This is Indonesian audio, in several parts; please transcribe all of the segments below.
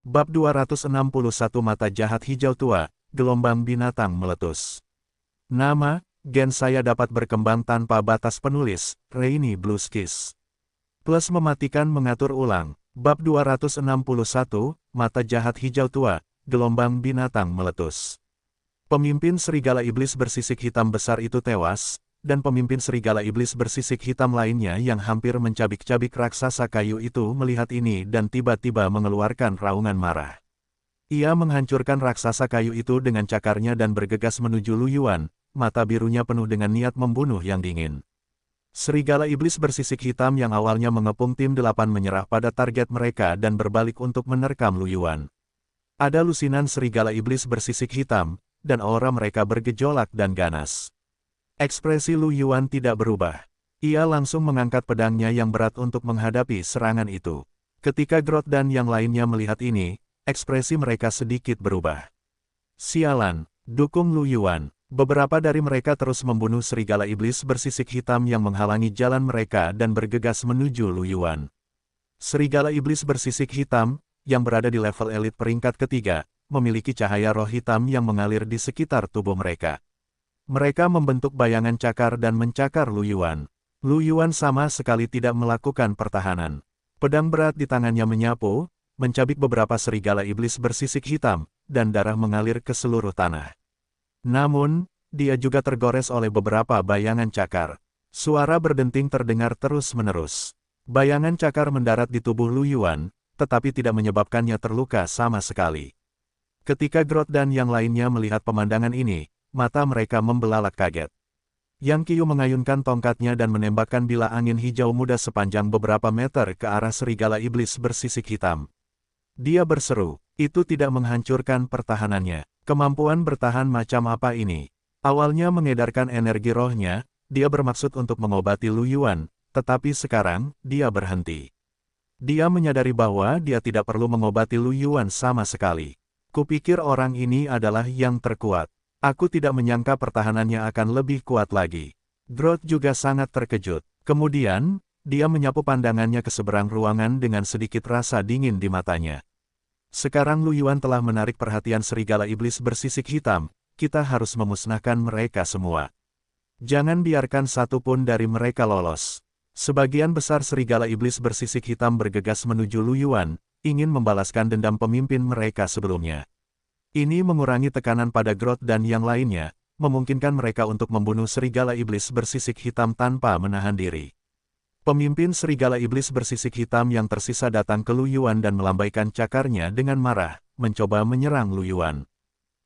Bab 261 Mata Jahat Hijau Tua, Gelombang Binatang Meletus. Nama, gen saya dapat berkembang tanpa batas. Penulis, Rainy Blueskis. Plus mematikan mengatur ulang. Bab 261, Mata Jahat Hijau Tua, Gelombang Binatang Meletus. Pemimpin serigala iblis bersisik hitam besar itu tewas, dan pemimpin serigala iblis bersisik hitam lainnya yang hampir mencabik-cabik raksasa kayu itu melihat ini dan tiba-tiba mengeluarkan raungan marah. Ia menghancurkan raksasa kayu itu dengan cakarnya dan bergegas menuju Lu Yuan, mata birunya penuh dengan niat membunuh yang dingin. Serigala iblis bersisik hitam yang awalnya mengepung tim 8 menyerah pada target mereka dan berbalik untuk menerkam Lu Yuan. Ada lusinan serigala iblis bersisik hitam, dan aura mereka bergejolak dan ganas. Ekspresi Lu Yuan tidak berubah. Ia langsung mengangkat pedangnya yang berat untuk menghadapi serangan itu. Ketika Groth dan yang lainnya melihat ini, ekspresi mereka sedikit berubah. Sialan, dukung Lu Yuan. Beberapa dari mereka terus membunuh serigala iblis bersisik hitam yang menghalangi jalan mereka dan bergegas menuju Lu Yuan. Serigala iblis bersisik hitam, yang berada di level elit peringkat ketiga, memiliki cahaya roh hitam yang mengalir di sekitar tubuh mereka. Mereka membentuk bayangan cakar dan mencakar Lu Yuan. Lu Yuan sama sekali tidak melakukan pertahanan. Pedang berat di tangannya menyapu, mencabik beberapa serigala iblis bersisik hitam, dan darah mengalir ke seluruh tanah. Namun, dia juga tergores oleh beberapa bayangan cakar. Suara berdenting terdengar terus-menerus. Bayangan cakar mendarat di tubuh Lu Yuan, tetapi tidak menyebabkannya terluka sama sekali. Ketika Groth dan yang lainnya melihat pemandangan ini, mata mereka membelalak kaget. Yang Qiu mengayunkan tongkatnya dan menembakkan bilah angin hijau muda sepanjang beberapa meter ke arah serigala iblis bersisik hitam. Dia berseru, itu tidak menghancurkan pertahanannya. Kemampuan bertahan macam apa ini? Awalnya mengedarkan energi rohnya, dia bermaksud untuk mengobati Lu Yuan, tetapi sekarang, dia berhenti. Dia menyadari bahwa dia tidak perlu mengobati Lu Yuan sama sekali. Kupikir orang ini adalah yang terkuat. Aku tidak menyangka pertahanannya akan lebih kuat lagi. Groth juga sangat terkejut. Kemudian, dia menyapu pandangannya ke seberang ruangan dengan sedikit rasa dingin di matanya. Sekarang Lu Yuan telah menarik perhatian serigala iblis bersisik hitam, kita harus memusnahkan mereka semua. Jangan biarkan satu pun dari mereka lolos. Sebagian besar serigala iblis bersisik hitam bergegas menuju Lu Yuan, ingin membalaskan dendam pemimpin mereka sebelumnya. Ini mengurangi tekanan pada Groth dan yang lainnya, memungkinkan mereka untuk membunuh serigala iblis bersisik hitam tanpa menahan diri. Pemimpin serigala iblis bersisik hitam yang tersisa datang ke Lu Yuan dan melambaikan cakarnya dengan marah, mencoba menyerang Lu Yuan.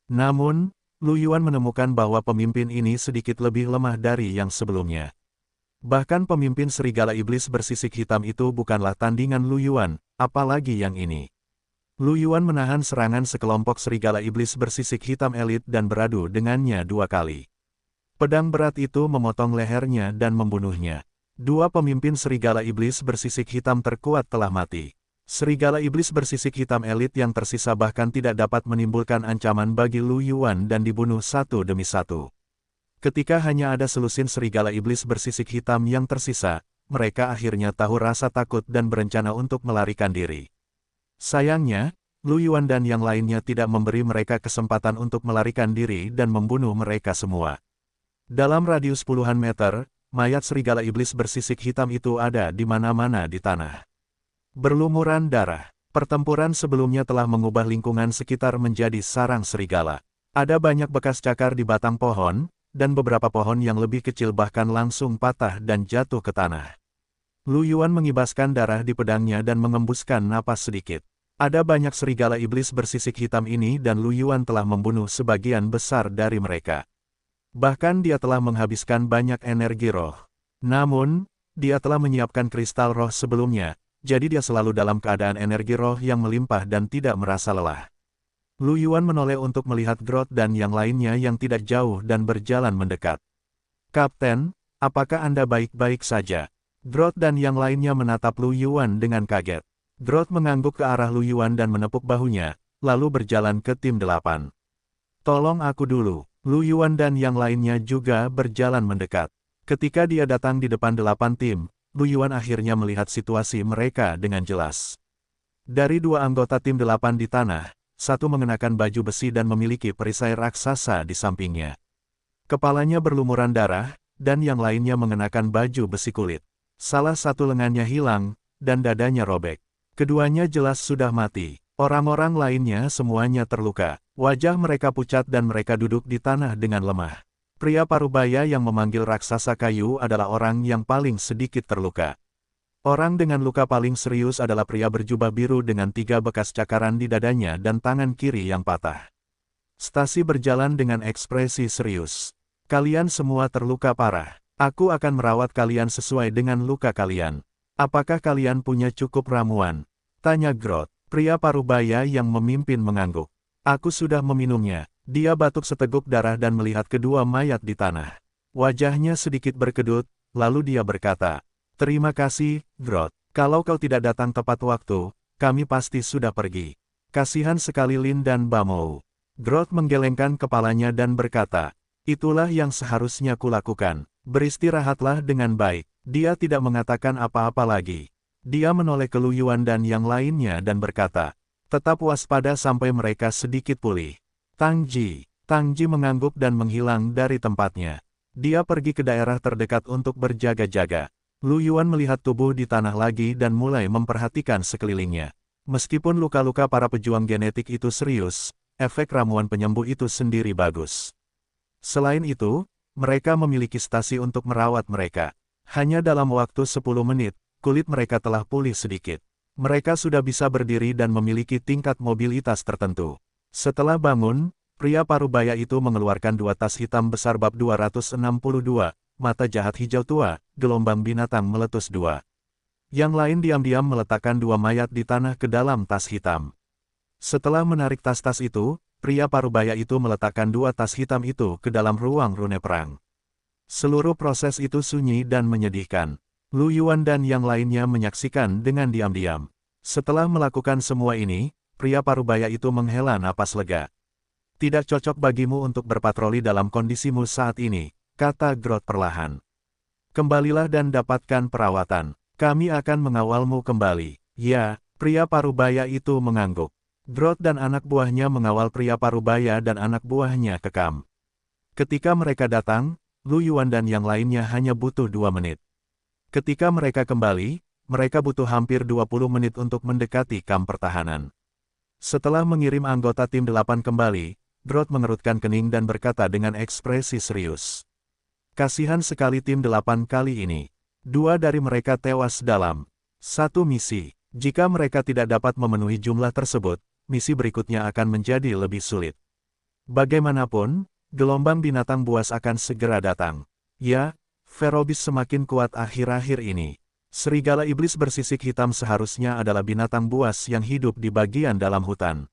Namun, Lu Yuan menemukan bahwa pemimpin ini sedikit lebih lemah dari yang sebelumnya. Bahkan pemimpin serigala iblis bersisik hitam itu bukanlah tandingan Lu Yuan, apalagi yang ini. Lu Yuan menahan serangan sekelompok serigala iblis bersisik hitam elit dan beradu dengannya 2 kali. Pedang berat itu memotong lehernya dan membunuhnya. 2 pemimpin serigala iblis bersisik hitam terkuat telah mati. Serigala iblis bersisik hitam elit yang tersisa bahkan tidak dapat menimbulkan ancaman bagi Lu Yuan dan dibunuh satu demi satu. Ketika hanya ada selusin serigala iblis bersisik hitam yang tersisa, mereka akhirnya tahu rasa takut dan berencana untuk melarikan diri. Sayangnya, Lu Yuan dan yang lainnya tidak memberi mereka kesempatan untuk melarikan diri dan membunuh mereka semua. Dalam radius puluhan meter, mayat serigala iblis bersisik hitam itu ada di mana-mana di tanah. Berlumuran darah. Pertempuran sebelumnya telah mengubah lingkungan sekitar menjadi sarang serigala. Ada banyak bekas cakar di batang pohon, dan beberapa pohon yang lebih kecil bahkan langsung patah dan jatuh ke tanah. Lu Yuan mengibaskan darah di pedangnya dan mengembuskan napas sedikit. Ada banyak serigala iblis bersisik hitam ini dan Lu Yuan telah membunuh sebagian besar dari mereka. Bahkan dia telah menghabiskan banyak energi roh. Namun, dia telah menyiapkan kristal roh sebelumnya, jadi dia selalu dalam keadaan energi roh yang melimpah dan tidak merasa lelah. Lu Yuan menoleh untuk melihat Groth dan yang lainnya yang tidak jauh dan berjalan mendekat. Kapten, apakah Anda baik-baik saja? Groth dan yang lainnya menatap Lu Yuan dengan kaget. Groth mengangguk ke arah Lu Yuan dan menepuk bahunya, lalu berjalan ke tim 8. Tolong aku dulu. Lu Yuan dan yang lainnya juga berjalan mendekat. Ketika dia datang di depan 8 tim, Lu Yuan akhirnya melihat situasi mereka dengan jelas. Dari dua anggota tim 8 di tanah, satu mengenakan baju besi dan memiliki perisai raksasa di sampingnya. Kepalanya berlumuran darah, dan yang lainnya mengenakan baju besi kulit. Salah satu lengannya hilang, dan dadanya robek. Keduanya jelas sudah mati. Orang-orang lainnya semuanya terluka. Wajah mereka pucat dan mereka duduk di tanah dengan lemah. Pria parubaya yang memanggil raksasa kayu adalah orang yang paling sedikit terluka. Orang dengan luka paling serius adalah pria berjubah biru dengan 3 bekas cakaran di dadanya dan tangan kiri yang patah. Stasi berjalan dengan ekspresi serius. Kalian semua terluka parah. Aku akan merawat kalian sesuai dengan luka kalian. Apakah kalian punya cukup ramuan? Tanya Groth. Pria parubaya yang memimpin mengangguk. Aku sudah meminumnya. Dia batuk seteguk darah dan melihat kedua mayat di tanah. Wajahnya sedikit berkedut, lalu dia berkata, "Terima kasih, Groth. Kalau kau tidak datang tepat waktu, kami pasti sudah pergi." Kasihan sekali Lin dan Bamou. Groth menggelengkan kepalanya dan berkata, "Itulah yang seharusnya kulakukan. Beristirahatlah dengan baik." Dia tidak mengatakan apa-apa lagi. Dia menoleh ke Lu Yuan dan yang lainnya dan berkata, "Tetap waspada sampai mereka sedikit pulih." Tang Ji mengangguk dan menghilang dari tempatnya. Dia pergi ke daerah terdekat untuk berjaga-jaga. Lu Yuan melihat tubuh di tanah lagi dan mulai memperhatikan sekelilingnya. Meskipun luka-luka para pejuang genetik itu serius, efek ramuan penyembuh itu sendiri bagus. Selain itu, mereka memiliki stasi untuk merawat mereka. Hanya dalam waktu 10 menit, kulit mereka telah pulih sedikit. Mereka sudah bisa berdiri dan memiliki tingkat mobilitas tertentu. Setelah bangun, pria parubaya itu mengeluarkan 2 tas hitam besar bab 262, mata jahat hijau tua, gelombang binatang meletus 2. Yang lain diam-diam meletakkan 2 mayat di tanah ke dalam tas hitam. Setelah menarik tas-tas itu, pria parubaya itu meletakkan 2 tas hitam itu ke dalam ruang rune perang. Seluruh proses itu sunyi dan menyedihkan. Lu Yuan dan yang lainnya menyaksikan dengan diam-diam. Setelah melakukan semua ini, pria parubaya itu menghela napas lega. "Tidak cocok bagimu untuk berpatroli dalam kondisimu saat ini," kata Groth perlahan. "Kembalilah dan dapatkan perawatan. Kami akan mengawalmu kembali." "Ya," pria parubaya itu mengangguk. Groth dan anak buahnya mengawal pria parubaya dan anak buahnya ke kamp. Ketika mereka datang, Lu Yuan dan yang lainnya hanya butuh 2 menit. Ketika mereka kembali, mereka butuh hampir 20 menit untuk mendekati kamp pertahanan. Setelah mengirim anggota tim 8 kembali, Groth mengerutkan kening dan berkata dengan ekspresi serius, "Kasihan sekali tim 8 kali ini. 2 dari mereka tewas dalam 1 misi. Jika mereka tidak dapat memenuhi jumlah tersebut, misi berikutnya akan menjadi lebih sulit. Bagaimanapun, gelombang binatang buas akan segera datang. Ya, Ferobis semakin kuat akhir-akhir ini. Serigala iblis bersisik hitam seharusnya adalah binatang buas yang hidup di bagian dalam hutan.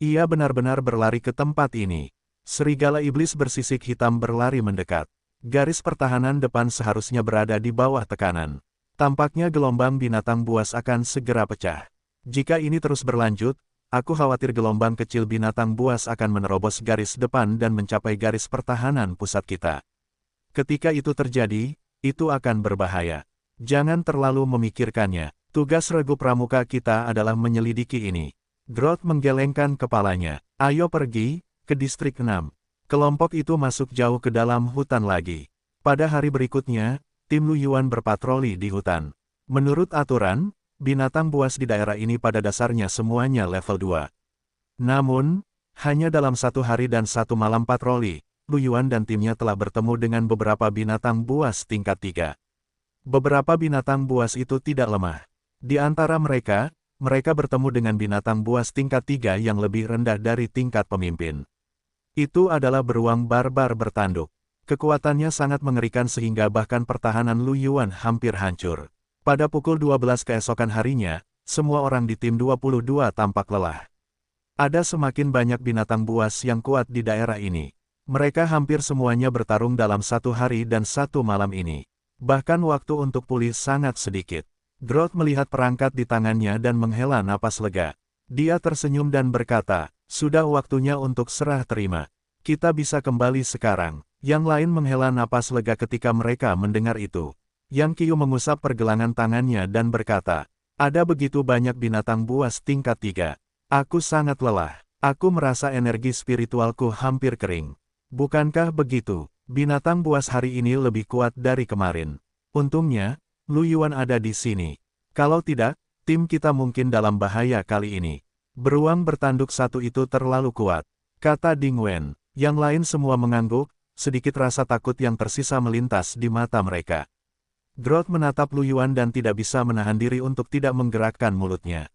Ia benar-benar berlari ke tempat ini. Serigala iblis bersisik hitam berlari mendekat. Garis pertahanan depan seharusnya berada di bawah tekanan. Tampaknya gelombang binatang buas akan segera pecah. Jika ini terus berlanjut, aku khawatir gelombang kecil binatang buas akan menerobos garis depan dan mencapai garis pertahanan pusat kita. Ketika itu terjadi, itu akan berbahaya. Jangan terlalu memikirkannya. Tugas regu pramuka kita adalah menyelidiki ini." Groth menggelengkan kepalanya. "Ayo pergi ke distrik 6. Kelompok itu masuk jauh ke dalam hutan lagi." Pada hari berikutnya, tim Lu Yuan berpatroli di hutan. Menurut aturan, binatang buas di daerah ini pada dasarnya semuanya level 2. Namun, hanya dalam 1 hari dan 1 malam patroli, Lu Yuan dan timnya telah bertemu dengan beberapa binatang buas tingkat 3. Beberapa binatang buas itu tidak lemah. Di antara mereka, mereka bertemu dengan binatang buas tingkat 3 yang lebih rendah dari tingkat pemimpin. Itu adalah beruang barbar bertanduk. Kekuatannya sangat mengerikan sehingga bahkan pertahanan Lu Yuan hampir hancur. Pada pukul 12 keesokan harinya, semua orang di tim 22 tampak lelah. Ada semakin banyak binatang buas yang kuat di daerah ini. Mereka hampir semuanya bertarung dalam 1 hari dan 1 malam ini. Bahkan waktu untuk pulih sangat sedikit. Groth melihat perangkat di tangannya dan menghela napas lega. Dia tersenyum dan berkata, "Sudah waktunya untuk serah terima. Kita bisa kembali sekarang." Yang lain menghela napas lega ketika mereka mendengar itu. Yang Qiu mengusap pergelangan tangannya dan berkata, Ada begitu banyak binatang buas tingkat 3. Aku sangat lelah. Aku merasa energi spiritualku hampir kering. Bukankah begitu? Binatang buas hari ini lebih kuat dari kemarin. Untungnya, Lu Yuan ada di sini. Kalau tidak, tim kita mungkin dalam bahaya kali ini. Beruang bertanduk satu itu terlalu kuat, kata Ding Wen. Yang lain semua mengangguk, sedikit rasa takut yang tersisa melintas di mata mereka. Groth menatap Lu Yuan dan tidak bisa menahan diri untuk tidak menggerakkan mulutnya.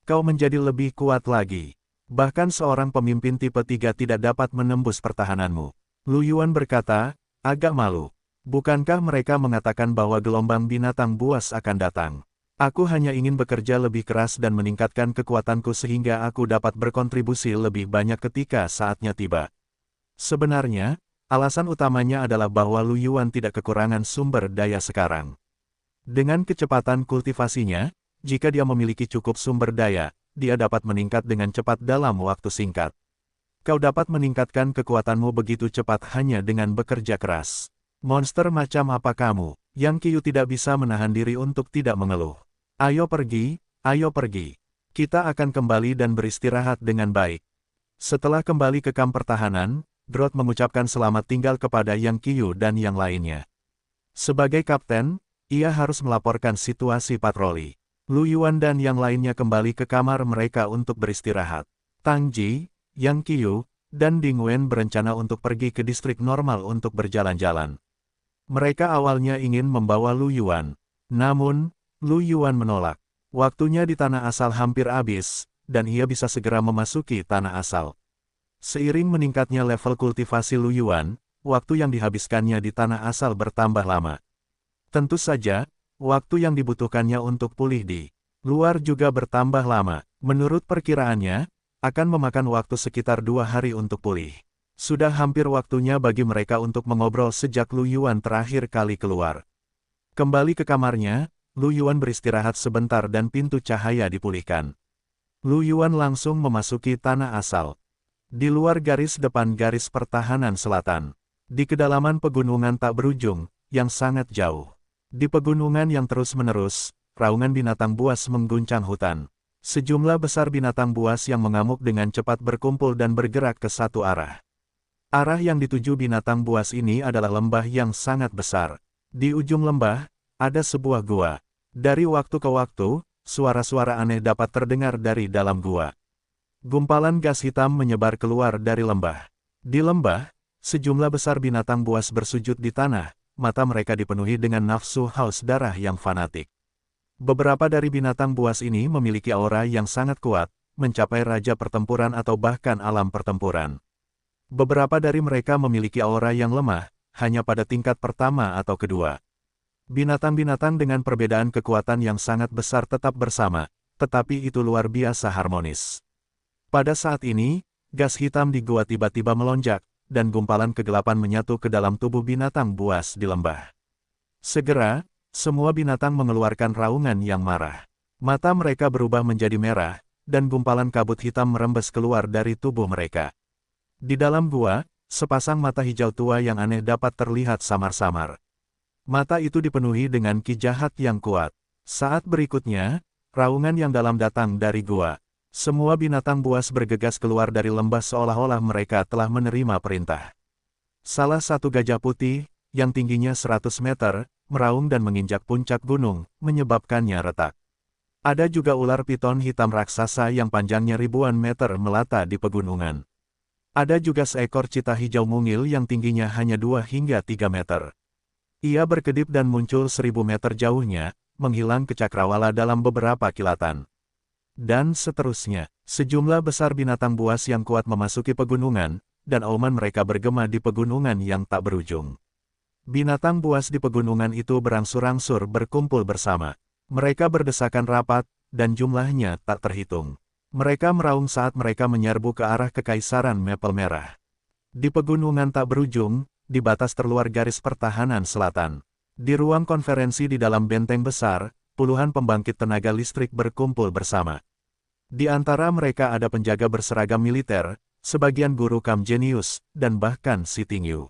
Kau menjadi lebih kuat lagi. Bahkan seorang pemimpin tipe 3 tidak dapat menembus pertahananmu. Lu Yuan berkata, agak malu. Bukankah mereka mengatakan bahwa gelombang binatang buas akan datang? Aku hanya ingin bekerja lebih keras dan meningkatkan kekuatanku sehingga aku dapat berkontribusi lebih banyak ketika saatnya tiba. Sebenarnya, alasan utamanya adalah bahwa Lu Yuan tidak kekurangan sumber daya sekarang. Dengan kecepatan kultivasinya, jika dia memiliki cukup sumber daya, dia dapat meningkat dengan cepat dalam waktu singkat. Kau dapat meningkatkan kekuatanmu begitu cepat hanya dengan bekerja keras. Monster macam apa kamu? Yang Qiyu tidak bisa menahan diri untuk tidak mengeluh. Ayo pergi, ayo pergi. Kita akan kembali dan beristirahat dengan baik. Setelah kembali ke kamp pertahanan, Groth mengucapkan selamat tinggal kepada Yang Qiyu dan yang lainnya. Sebagai kapten, ia harus melaporkan situasi patroli. Lu Yuan dan yang lainnya kembali ke kamar mereka untuk beristirahat. Tang Ji, Yang Qiyu, dan Ding Wen berencana untuk pergi ke distrik normal untuk berjalan-jalan. Mereka awalnya ingin membawa Lu Yuan. Namun, Lu Yuan menolak. Waktunya di tanah asal hampir habis, dan ia bisa segera memasuki tanah asal. Seiring meningkatnya level kultivasi Lu Yuan, waktu yang dihabiskannya di tanah asal bertambah lama. Tentu saja, waktu yang dibutuhkannya untuk pulih di luar juga bertambah lama. Menurut perkiraannya, akan memakan waktu sekitar 2 hari untuk pulih. Sudah hampir waktunya bagi mereka untuk mengobrol sejak Lu Yuan terakhir kali keluar. Kembali ke kamarnya, Lu Yuan beristirahat sebentar dan pintu cahaya dipulihkan. Lu Yuan langsung memasuki tanah asal. Di luar garis depan garis pertahanan selatan. Di kedalaman pegunungan tak berujung, yang sangat jauh. Di pegunungan yang terus-menerus, raungan binatang buas mengguncang hutan. Sejumlah besar binatang buas yang mengamuk dengan cepat berkumpul dan bergerak ke satu arah. Arah yang dituju binatang buas ini adalah lembah yang sangat besar. Di ujung lembah, ada sebuah gua. Dari waktu ke waktu, suara-suara aneh dapat terdengar dari dalam gua. Gumpalan gas hitam menyebar keluar dari lembah. Di lembah, sejumlah besar binatang buas bersujud di tanah, mata mereka dipenuhi dengan nafsu haus darah yang fanatik. Beberapa dari binatang buas ini memiliki aura yang sangat kuat, mencapai raja pertempuran atau bahkan alam pertempuran. Beberapa dari mereka memiliki aura yang lemah, hanya pada tingkat pertama atau kedua. Binatang-binatang dengan perbedaan kekuatan yang sangat besar tetap bersama, tetapi itu luar biasa harmonis. Pada saat ini, gas hitam di gua tiba-tiba melonjak, dan gumpalan kegelapan menyatu ke dalam tubuh binatang buas di lembah. Segera, semua binatang mengeluarkan raungan yang marah. Mata mereka berubah menjadi merah, dan gumpalan kabut hitam merembes keluar dari tubuh mereka. Di dalam gua, sepasang mata hijau tua yang aneh dapat terlihat samar-samar. Mata itu dipenuhi dengan ki jahat yang kuat. Saat berikutnya, raungan yang dalam datang dari gua. Semua binatang buas bergegas keluar dari lembah seolah-olah mereka telah menerima perintah. Salah satu gajah putih, yang tingginya 100 meter, meraung dan menginjak puncak gunung, menyebabkannya retak. Ada juga ular piton hitam raksasa yang panjangnya ribuan meter melata di pegunungan. Ada juga seekor cita hijau mungil yang tingginya hanya 2 hingga 3 meter. Ia berkedip dan muncul 1000 meter jauhnya, menghilang ke cakrawala dalam beberapa kilatan. Dan seterusnya, sejumlah besar binatang buas yang kuat memasuki pegunungan, dan auman mereka bergema di pegunungan yang tak berujung. Binatang buas di pegunungan itu berangsur-angsur berkumpul bersama. Mereka berdesakan rapat, dan jumlahnya tak terhitung. Mereka meraung saat mereka menyerbu ke arah Kekaisaran Maple Merah. Di pegunungan tak berujung, di batas terluar garis pertahanan selatan. Di ruang konferensi di dalam benteng besar, puluhan pembangkit tenaga listrik berkumpul bersama. Di antara mereka ada penjaga berseragam militer, sebagian guru Kam Genius, dan bahkan Si Tingyu.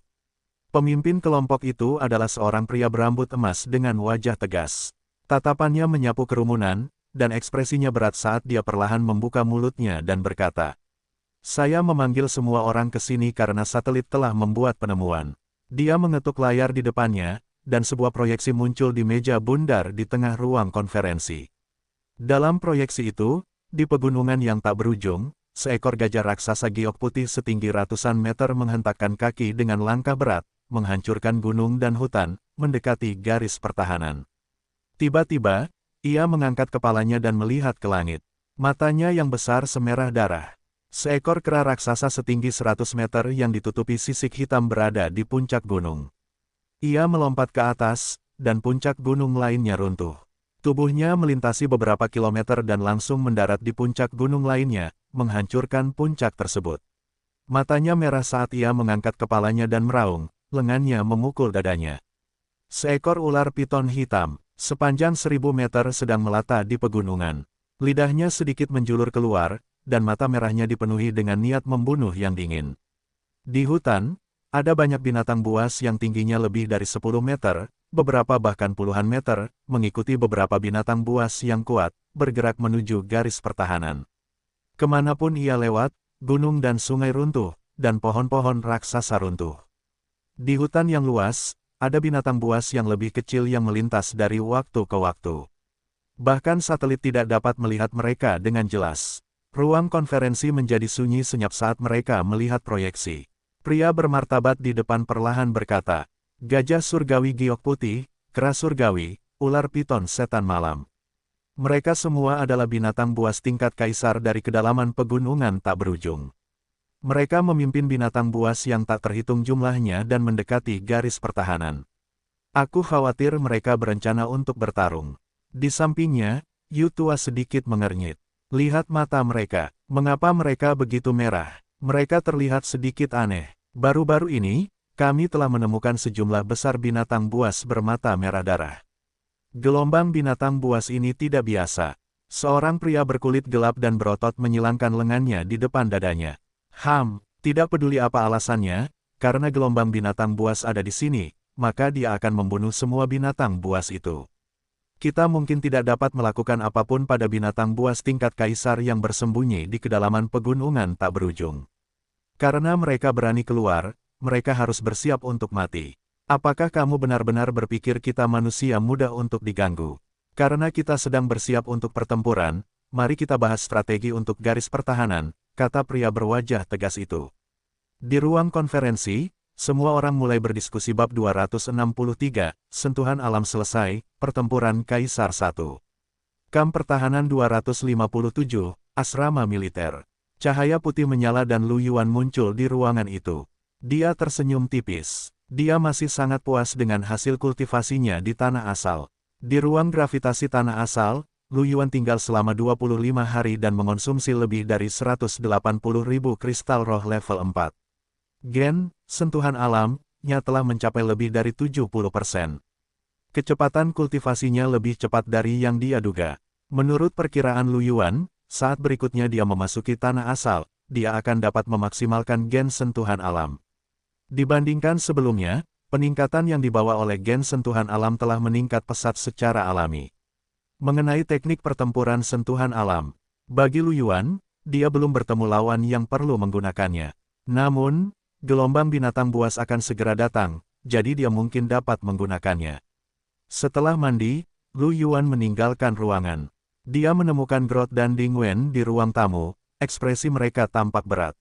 Pemimpin kelompok itu adalah seorang pria berambut emas dengan wajah tegas. Tatapannya menyapu kerumunan, dan ekspresinya berat saat dia perlahan membuka mulutnya dan berkata, "Saya memanggil semua orang ke sini karena satelit telah membuat penemuan." Dia mengetuk layar di depannya, dan sebuah proyeksi muncul di meja bundar di tengah ruang konferensi. Dalam proyeksi itu, di pegunungan yang tak berujung, seekor gajah raksasa giok putih setinggi ratusan meter menghentakkan kaki dengan langkah berat, menghancurkan gunung dan hutan, mendekati garis pertahanan. Tiba-tiba, ia mengangkat kepalanya dan melihat ke langit. Matanya yang besar semerah darah. Seekor kera raksasa setinggi 100 meter yang ditutupi sisik hitam berada di puncak gunung. Ia melompat ke atas, dan puncak gunung lainnya runtuh. Tubuhnya melintasi beberapa kilometer dan langsung mendarat di puncak gunung lainnya, menghancurkan puncak tersebut. Matanya merah saat ia mengangkat kepalanya dan meraung, lengannya memukul dadanya. Seekor ular piton hitam, sepanjang 1000 meter sedang melata di pegunungan. Lidahnya sedikit menjulur keluar, dan mata merahnya dipenuhi dengan niat membunuh yang dingin. Di hutan, ada banyak binatang buas yang tingginya lebih dari 10 meter, beberapa bahkan puluhan meter, mengikuti beberapa binatang buas yang kuat, bergerak menuju garis pertahanan. Kemanapun ia lewat, gunung dan sungai runtuh, dan pohon-pohon raksasa runtuh. Di hutan yang luas, ada binatang buas yang lebih kecil yang melintas dari waktu ke waktu. Bahkan satelit tidak dapat melihat mereka dengan jelas. Ruang konferensi menjadi sunyi senyap saat mereka melihat proyeksi. Pria bermartabat di depan perlahan berkata, "Gajah surgawi giok putih, kera surgawi, ular piton setan malam. Mereka semua adalah binatang buas tingkat kaisar dari kedalaman pegunungan tak berujung. Mereka memimpin binatang buas yang tak terhitung jumlahnya dan mendekati garis pertahanan. Aku khawatir mereka berencana untuk bertarung." Di sampingnya, Yu tua sedikit mengernyit. "Lihat mata mereka, mengapa mereka begitu merah? Mereka terlihat sedikit aneh. Baru-baru ini, kami telah menemukan sejumlah besar binatang buas bermata merah darah. Gelombang binatang buas ini tidak biasa." Seorang pria berkulit gelap dan berotot menyilangkan lengannya di depan dadanya. Tidak peduli apa alasannya, karena gelombang binatang buas ada di sini, maka dia akan membunuh semua binatang buas itu. Kita mungkin tidak dapat melakukan apapun pada binatang buas tingkat kaisar yang bersembunyi di kedalaman pegunungan tak berujung. Karena mereka berani keluar, mereka harus bersiap untuk mati. Apakah kamu benar-benar berpikir kita manusia mudah untuk diganggu? Karena kita sedang bersiap untuk pertempuran, mari kita bahas strategi untuk garis pertahanan, kata pria berwajah tegas itu. Di ruang konferensi, semua orang mulai berdiskusi bab 263, sentuhan alam selesai, pertempuran Kaisar 1. Kamp pertahanan 257, asrama militer. Cahaya putih menyala dan Lu Yuan muncul di ruangan itu. Dia tersenyum tipis. Dia masih sangat puas dengan hasil kultivasinya di tanah asal. Di ruang gravitasi tanah asal, Lu Yuan tinggal selama 25 hari dan mengonsumsi lebih dari 180.000 kristal roh level 4. Gen, sentuhan alamnya telah mencapai lebih dari 70%. Kecepatan kultivasinya lebih cepat dari yang dia duga. Menurut perkiraan Lu Yuan, saat berikutnya dia memasuki tanah asal, dia akan dapat memaksimalkan gen sentuhan alam. Dibandingkan sebelumnya, peningkatan yang dibawa oleh gen sentuhan alam telah meningkat pesat secara alami. Mengenai teknik pertempuran sentuhan alam, bagi Lu Yuan, dia belum bertemu lawan yang perlu menggunakannya. Namun, gelombang binatang buas akan segera datang, jadi dia mungkin dapat menggunakannya. Setelah mandi, Lu Yuan meninggalkan ruangan. Dia menemukan Groth dan Ding Wen di ruang tamu, ekspresi mereka tampak berat.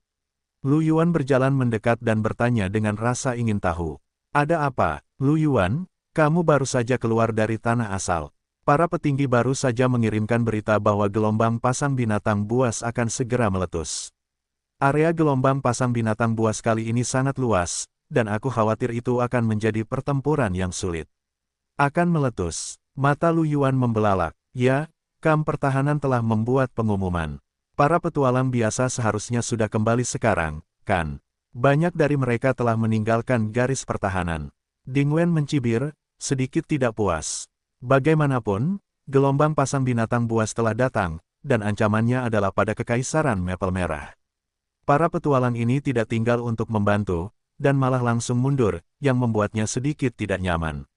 Lu Yuan berjalan mendekat dan bertanya dengan rasa ingin tahu. "Ada apa, Lu Yuan? Kamu baru saja keluar dari tanah asal." Para petinggi baru saja mengirimkan berita bahwa gelombang pasang binatang buas akan segera meletus. Area gelombang pasang binatang buas kali ini sangat luas, dan aku khawatir itu akan menjadi pertempuran yang sulit. Akan meletus. Mata Lu Yuan membelalak. Ya, kamp pertahanan telah membuat pengumuman. Para petualang biasa seharusnya sudah kembali sekarang, kan? Banyak dari mereka telah meninggalkan garis pertahanan. Ding Wen mencibir, sedikit tidak puas. Bagaimanapun, gelombang pasang binatang buas telah datang, dan ancamannya adalah pada kekaisaran Maple Merah. Para petualang ini tidak tinggal untuk membantu, dan malah langsung mundur, yang membuatnya sedikit tidak nyaman.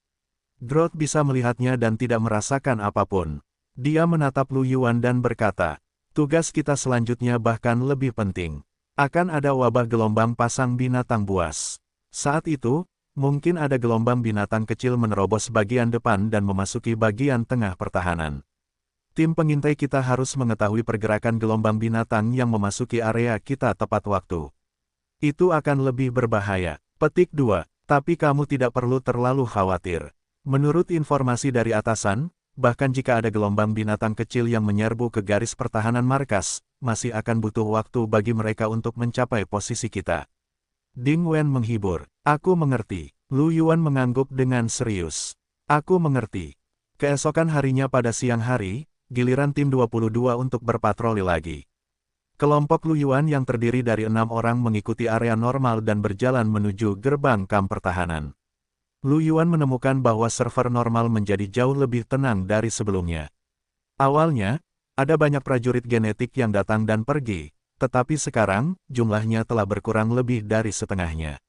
Groth bisa melihatnya dan tidak merasakan apapun. Dia menatap Lu Yuan dan berkata, tugas kita selanjutnya bahkan lebih penting. Akan ada wabah gelombang pasang binatang buas. Saat itu, mungkin ada gelombang binatang kecil menerobos bagian depan dan memasuki bagian tengah pertahanan. Tim pengintai kita harus mengetahui pergerakan gelombang binatang yang memasuki area kita tepat waktu. Itu akan lebih berbahaya. Petik 2. Tapi kamu tidak perlu terlalu khawatir. Menurut informasi dari atasan, bahkan jika ada gelombang binatang kecil yang menyerbu ke garis pertahanan markas, masih akan butuh waktu bagi mereka untuk mencapai posisi kita. Ding Wen menghibur. Aku mengerti. Lu Yuan mengangguk dengan serius. Aku mengerti. Keesokan harinya pada siang hari, giliran tim 22 untuk berpatroli lagi. Kelompok Lu Yuan yang terdiri dari 6 orang mengikuti area normal dan berjalan menuju gerbang kamp pertahanan. Lu Yuan menemukan bahwa server normal menjadi jauh lebih tenang dari sebelumnya. Awalnya, ada banyak prajurit genetik yang datang dan pergi, tetapi sekarang, jumlahnya telah berkurang lebih dari setengahnya.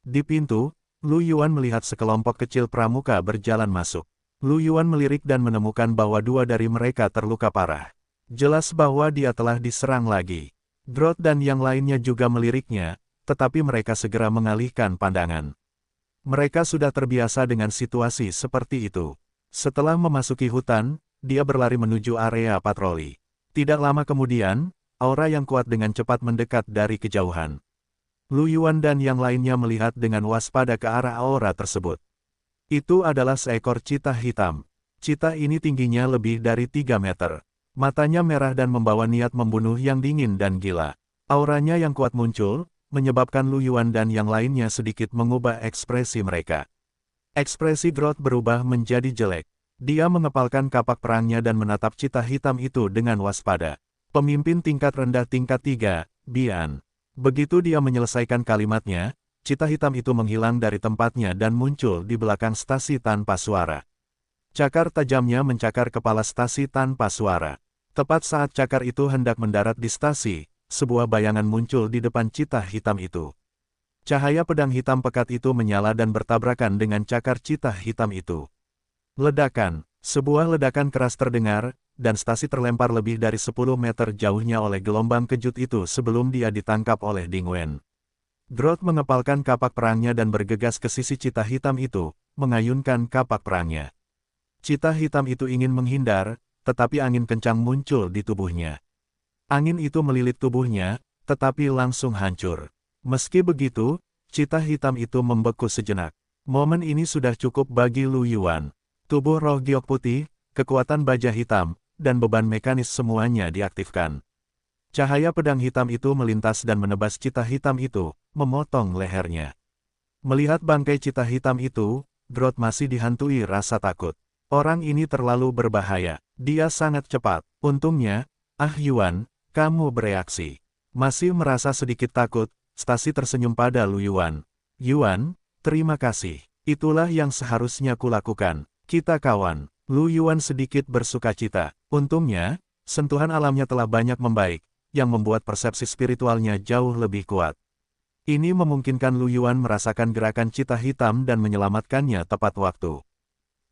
Di pintu, Lu Yuan melihat sekelompok kecil pramuka berjalan masuk. Lu Yuan melirik dan menemukan bahwa 2 dari mereka terluka parah. Jelas bahwa dia telah diserang lagi. Groth dan yang lainnya juga meliriknya, tetapi mereka segera mengalihkan pandangan. Mereka sudah terbiasa dengan situasi seperti itu. Setelah memasuki hutan, dia berlari menuju area patroli. Tidak lama kemudian, aura yang kuat dengan cepat mendekat dari kejauhan. Lu Yuan dan yang lainnya melihat dengan waspada ke arah aura tersebut. Itu adalah seekor cheetah hitam. Cheetah ini tingginya lebih dari 3 meter. Matanya merah dan membawa niat membunuh yang dingin dan gila. Auranya yang kuat muncul, menyebabkan Lu Yuan dan yang lainnya sedikit mengubah ekspresi mereka. Ekspresi Groth berubah menjadi jelek. Dia mengepalkan kapak perangnya dan menatap cheetah hitam itu dengan waspada. Pemimpin tingkat rendah tingkat 3, Bian. Begitu dia menyelesaikan kalimatnya, cheetah hitam itu menghilang dari tempatnya dan muncul di belakang stasi tanpa suara. Cakar tajamnya mencakar kepala stasi tanpa suara. Tepat saat cakar itu hendak mendarat di stasi, sebuah bayangan muncul di depan cheetah hitam itu. Cahaya pedang hitam pekat itu menyala dan bertabrakan dengan cakar cheetah hitam itu. Ledakan, sebuah ledakan keras terdengar, dan stasi terlempar lebih dari 10 meter jauhnya oleh gelombang kejut itu sebelum dia ditangkap oleh Ding Wen. Groth mengepalkan kapak perangnya dan bergegas ke sisi cheetah hitam itu, mengayunkan kapak perangnya. Cheetah hitam itu ingin menghindar, tetapi angin kencang muncul di tubuhnya. Angin itu melilit tubuhnya, tetapi langsung hancur. Meski begitu, cheetah hitam itu membeku sejenak. Momen ini sudah cukup bagi Lu Yuan. Tubuh roh giok putih, kekuatan baja hitam, dan beban mekanis semuanya diaktifkan. Cahaya pedang hitam itu melintas dan menebas cheetah hitam itu, memotong lehernya. Melihat bangkai cheetah hitam itu, Groth masih dihantui rasa takut. Orang ini terlalu berbahaya. Dia sangat cepat. Untungnya, Yuan, kamu bereaksi. Masih merasa sedikit takut, stasi tersenyum pada Lu Yuan. Yuan, terima kasih. Itulah yang seharusnya kulakukan. Kita kawan. Lu Yuan sedikit bersukacita. Untungnya, sentuhan alamnya telah banyak membaik, yang membuat persepsi spiritualnya jauh lebih kuat. Ini memungkinkan Lu Yuan merasakan gerakan cheetah hitam dan menyelamatkannya tepat waktu.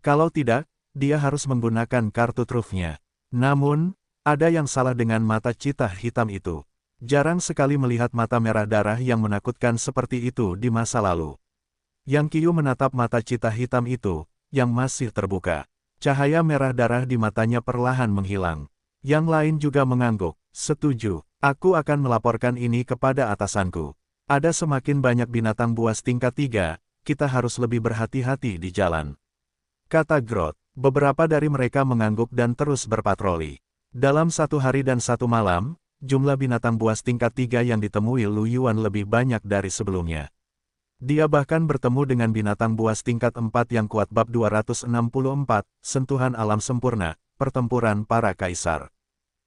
Kalau tidak, dia harus menggunakan kartu trufnya. Namun, ada yang salah dengan mata cheetah hitam itu. Jarang sekali melihat mata merah darah yang menakutkan seperti itu di masa lalu. Yang Qiu menatap mata cheetah hitam itu, yang masih terbuka. Cahaya merah darah di matanya perlahan menghilang. Yang lain juga mengangguk. Setuju, aku akan melaporkan ini kepada atasanku. Ada semakin banyak binatang buas tingkat 3, kita harus lebih berhati-hati di jalan. Kata Groth. Beberapa dari mereka mengangguk dan terus berpatroli. Dalam 1 hari dan 1 malam, jumlah binatang buas tingkat 3 yang ditemui Lu Yuan lebih banyak dari sebelumnya. Dia bahkan bertemu dengan binatang buas tingkat 4 yang kuat. Bab 264, Sentuhan Alam Sempurna, Pertempuran Para Kaisar.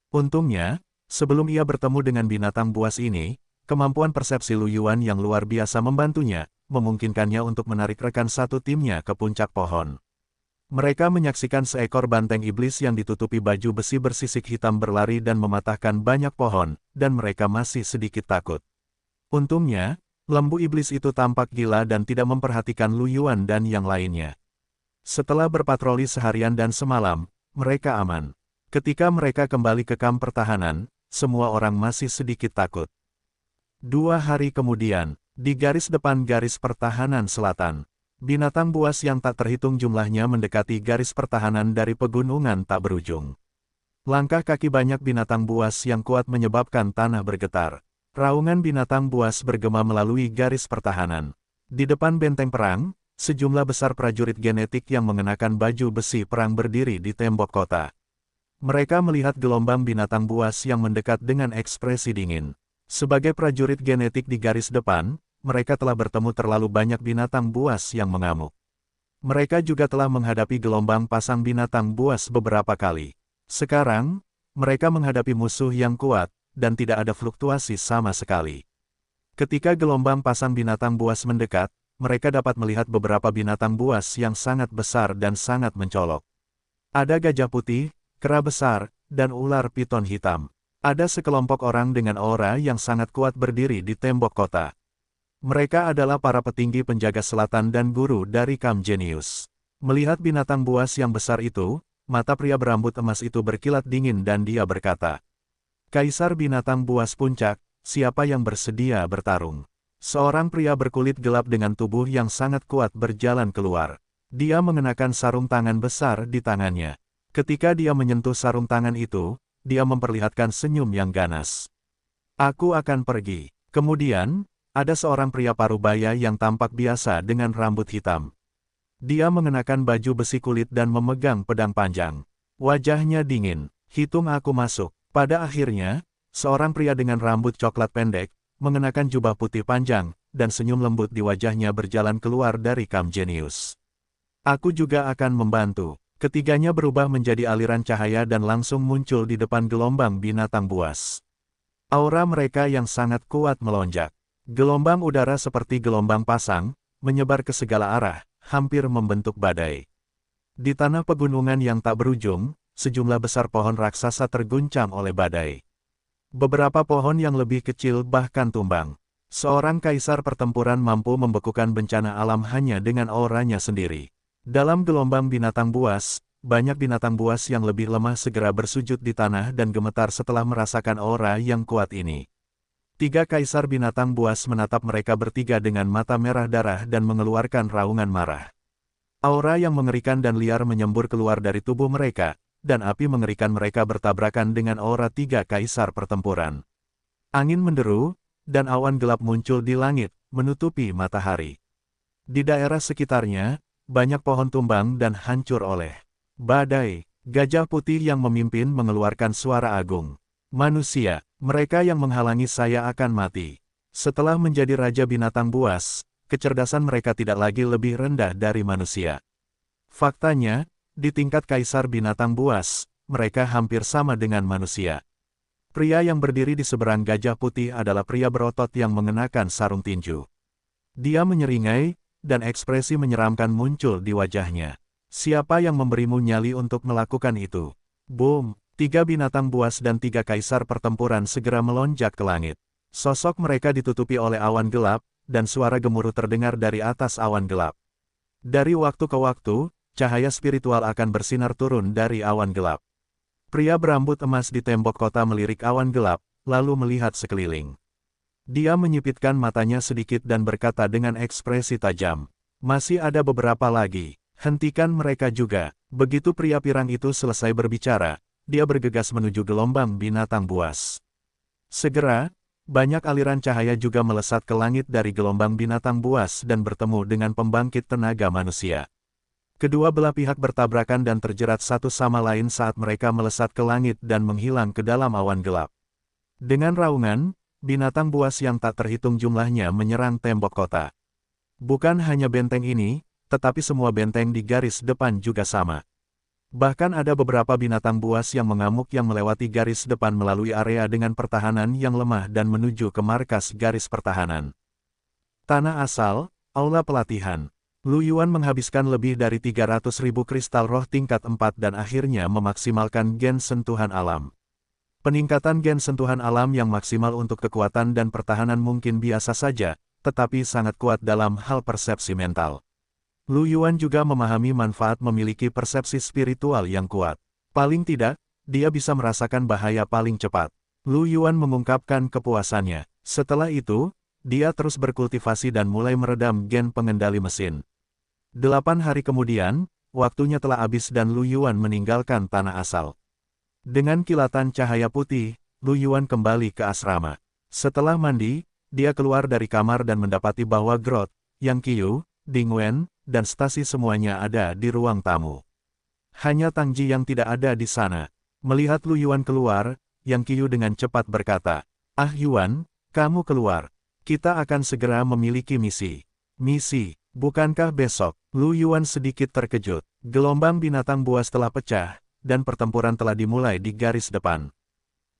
Untungnya, sebelum ia bertemu dengan binatang buas ini, kemampuan persepsi Lu Yuan yang luar biasa membantunya, memungkinkannya untuk menarik rekan satu timnya ke puncak pohon. Mereka menyaksikan seekor banteng iblis yang ditutupi baju besi bersisik hitam berlari dan mematahkan banyak pohon, dan mereka masih sedikit takut. Untungnya, lembu iblis itu tampak gila dan tidak memperhatikan Lu Yuan dan yang lainnya. Setelah berpatroli seharian dan semalam, mereka aman. Ketika mereka kembali ke kamp pertahanan, semua orang masih sedikit takut. 2 hari kemudian, di garis depan garis pertahanan selatan, binatang buas yang tak terhitung jumlahnya mendekati garis pertahanan dari pegunungan tak berujung. Langkah kaki banyak binatang buas yang kuat menyebabkan tanah bergetar. Raungan binatang buas bergema melalui garis pertahanan. Di depan benteng perang, sejumlah besar prajurit genetik yang mengenakan baju besi perang berdiri di tembok kota. Mereka melihat gelombang binatang buas yang mendekat dengan ekspresi dingin. Sebagai prajurit genetik di garis depan, mereka telah bertemu terlalu banyak binatang buas yang mengamuk. Mereka juga telah menghadapi gelombang pasang binatang buas beberapa kali. Sekarang, mereka menghadapi musuh yang kuat, dan tidak ada fluktuasi sama sekali. Ketika gelombang pasang binatang buas mendekat, mereka dapat melihat beberapa binatang buas yang sangat besar dan sangat mencolok. Ada gajah putih, kera besar, dan ular piton hitam. Ada sekelompok orang dengan aura yang sangat kuat berdiri di tembok kota. Mereka adalah para petinggi penjaga selatan dan guru dari Kamp Genius. Melihat binatang buas yang besar itu, mata pria berambut emas itu berkilat dingin dan dia berkata, "Kaisar binatang buas puncak, siapa yang bersedia bertarung?" Seorang pria berkulit gelap dengan tubuh yang sangat kuat berjalan keluar. Dia mengenakan sarung tangan besar di tangannya. Ketika dia menyentuh sarung tangan itu, dia memperlihatkan senyum yang ganas. "Aku akan pergi." Kemudian, ada seorang pria parubaya yang tampak biasa dengan rambut hitam. Dia mengenakan baju besi kulit dan memegang pedang panjang. Wajahnya dingin. "Hitung aku masuk." Pada akhirnya, seorang pria dengan rambut coklat pendek, mengenakan jubah putih panjang, dan senyum lembut di wajahnya berjalan keluar dari Kamp Genius. "Aku juga akan membantu." Ketiganya berubah menjadi aliran cahaya dan langsung muncul di depan gelombang binatang buas. Aura mereka yang sangat kuat melonjak. Gelombang udara seperti gelombang pasang, menyebar ke segala arah, hampir membentuk badai. Di tanah pegunungan yang tak berujung, sejumlah besar pohon raksasa terguncang oleh badai. Beberapa pohon yang lebih kecil bahkan tumbang. Seorang kaisar pertempuran mampu membekukan bencana alam hanya dengan auranya sendiri. Dalam gelombang binatang buas, banyak binatang buas yang lebih lemah segera bersujud di tanah dan gemetar setelah merasakan aura yang kuat ini. 3 kaisar binatang buas menatap mereka bertiga dengan mata merah darah dan mengeluarkan raungan marah. Aura yang mengerikan dan liar menyembur keluar dari tubuh mereka, dan api mengerikan mereka bertabrakan dengan aura 3 kaisar pertempuran. Angin menderu, dan awan gelap muncul di langit, menutupi matahari. Di daerah sekitarnya, banyak pohon tumbang dan hancur oleh badai. Gajah putih yang memimpin mengeluarkan suara agung. "Manusia, mereka yang menghalangi saya akan mati." Setelah menjadi raja binatang buas, kecerdasan mereka tidak lagi lebih rendah dari manusia. Faktanya, di tingkat kaisar binatang buas, mereka hampir sama dengan manusia. Pria yang berdiri di seberang gajah putih adalah pria berotot yang mengenakan sarung tinju. Dia menyeringai, dan ekspresi menyeramkan muncul di wajahnya. "Siapa yang memberimu nyali untuk melakukan itu?" Boom! 3 binatang buas dan 3 kaisar pertempuran segera melonjak ke langit. Sosok mereka ditutupi oleh awan gelap, dan suara gemuruh terdengar dari atas awan gelap. Dari waktu ke waktu, cahaya spiritual akan bersinar turun dari awan gelap. Pria berambut emas di tembok kota melirik awan gelap, lalu melihat sekeliling. Dia menyipitkan matanya sedikit dan berkata dengan ekspresi tajam, "Masih ada beberapa lagi. Hentikan mereka juga." Begitu pria pirang itu selesai berbicara, dia bergegas menuju gelombang binatang buas. Segera, banyak aliran cahaya juga melesat ke langit dari gelombang binatang buas dan bertemu dengan pembangkit tenaga manusia. Kedua belah pihak bertabrakan dan terjerat satu sama lain saat mereka melesat ke langit dan menghilang ke dalam awan gelap. Dengan raungan, binatang buas yang tak terhitung jumlahnya menyerang tembok kota. Bukan hanya benteng ini, tetapi semua benteng di garis depan juga sama. Bahkan ada beberapa binatang buas yang mengamuk yang melewati garis depan melalui area dengan pertahanan yang lemah dan menuju ke markas garis pertahanan. Tanah asal, aula pelatihan. Lu Yuan menghabiskan lebih dari 300.000 kristal roh tingkat 4 dan akhirnya memaksimalkan gen sentuhan alam. Peningkatan gen sentuhan alam yang maksimal untuk kekuatan dan pertahanan mungkin biasa saja, tetapi sangat kuat dalam hal persepsi mental. Lu Yuan juga memahami manfaat memiliki persepsi spiritual yang kuat. Paling tidak, dia bisa merasakan bahaya paling cepat. Lu Yuan mengungkapkan kepuasannya. Setelah itu, dia terus berkultivasi dan mulai meredam gen pengendali mesin. 8 hari kemudian, waktunya telah habis dan Lu Yuan meninggalkan tanah asal. Dengan kilatan cahaya putih, Lu Yuan kembali ke asrama. Setelah mandi, dia keluar dari kamar dan mendapati bahwa Groth, Yang Qiu, Ding Wen, dan Stasi semuanya ada di ruang tamu. Hanya Tang Ji yang tidak ada di sana. Melihat Lu Yuan keluar, Yang Qiu dengan cepat berkata, "Ah Yuan, kamu keluar. Kita akan segera memiliki misi." "Misi? Bukankah besok?" Lu Yuan sedikit terkejut. Gelombang binatang buas telah pecah, dan pertempuran telah dimulai di garis depan.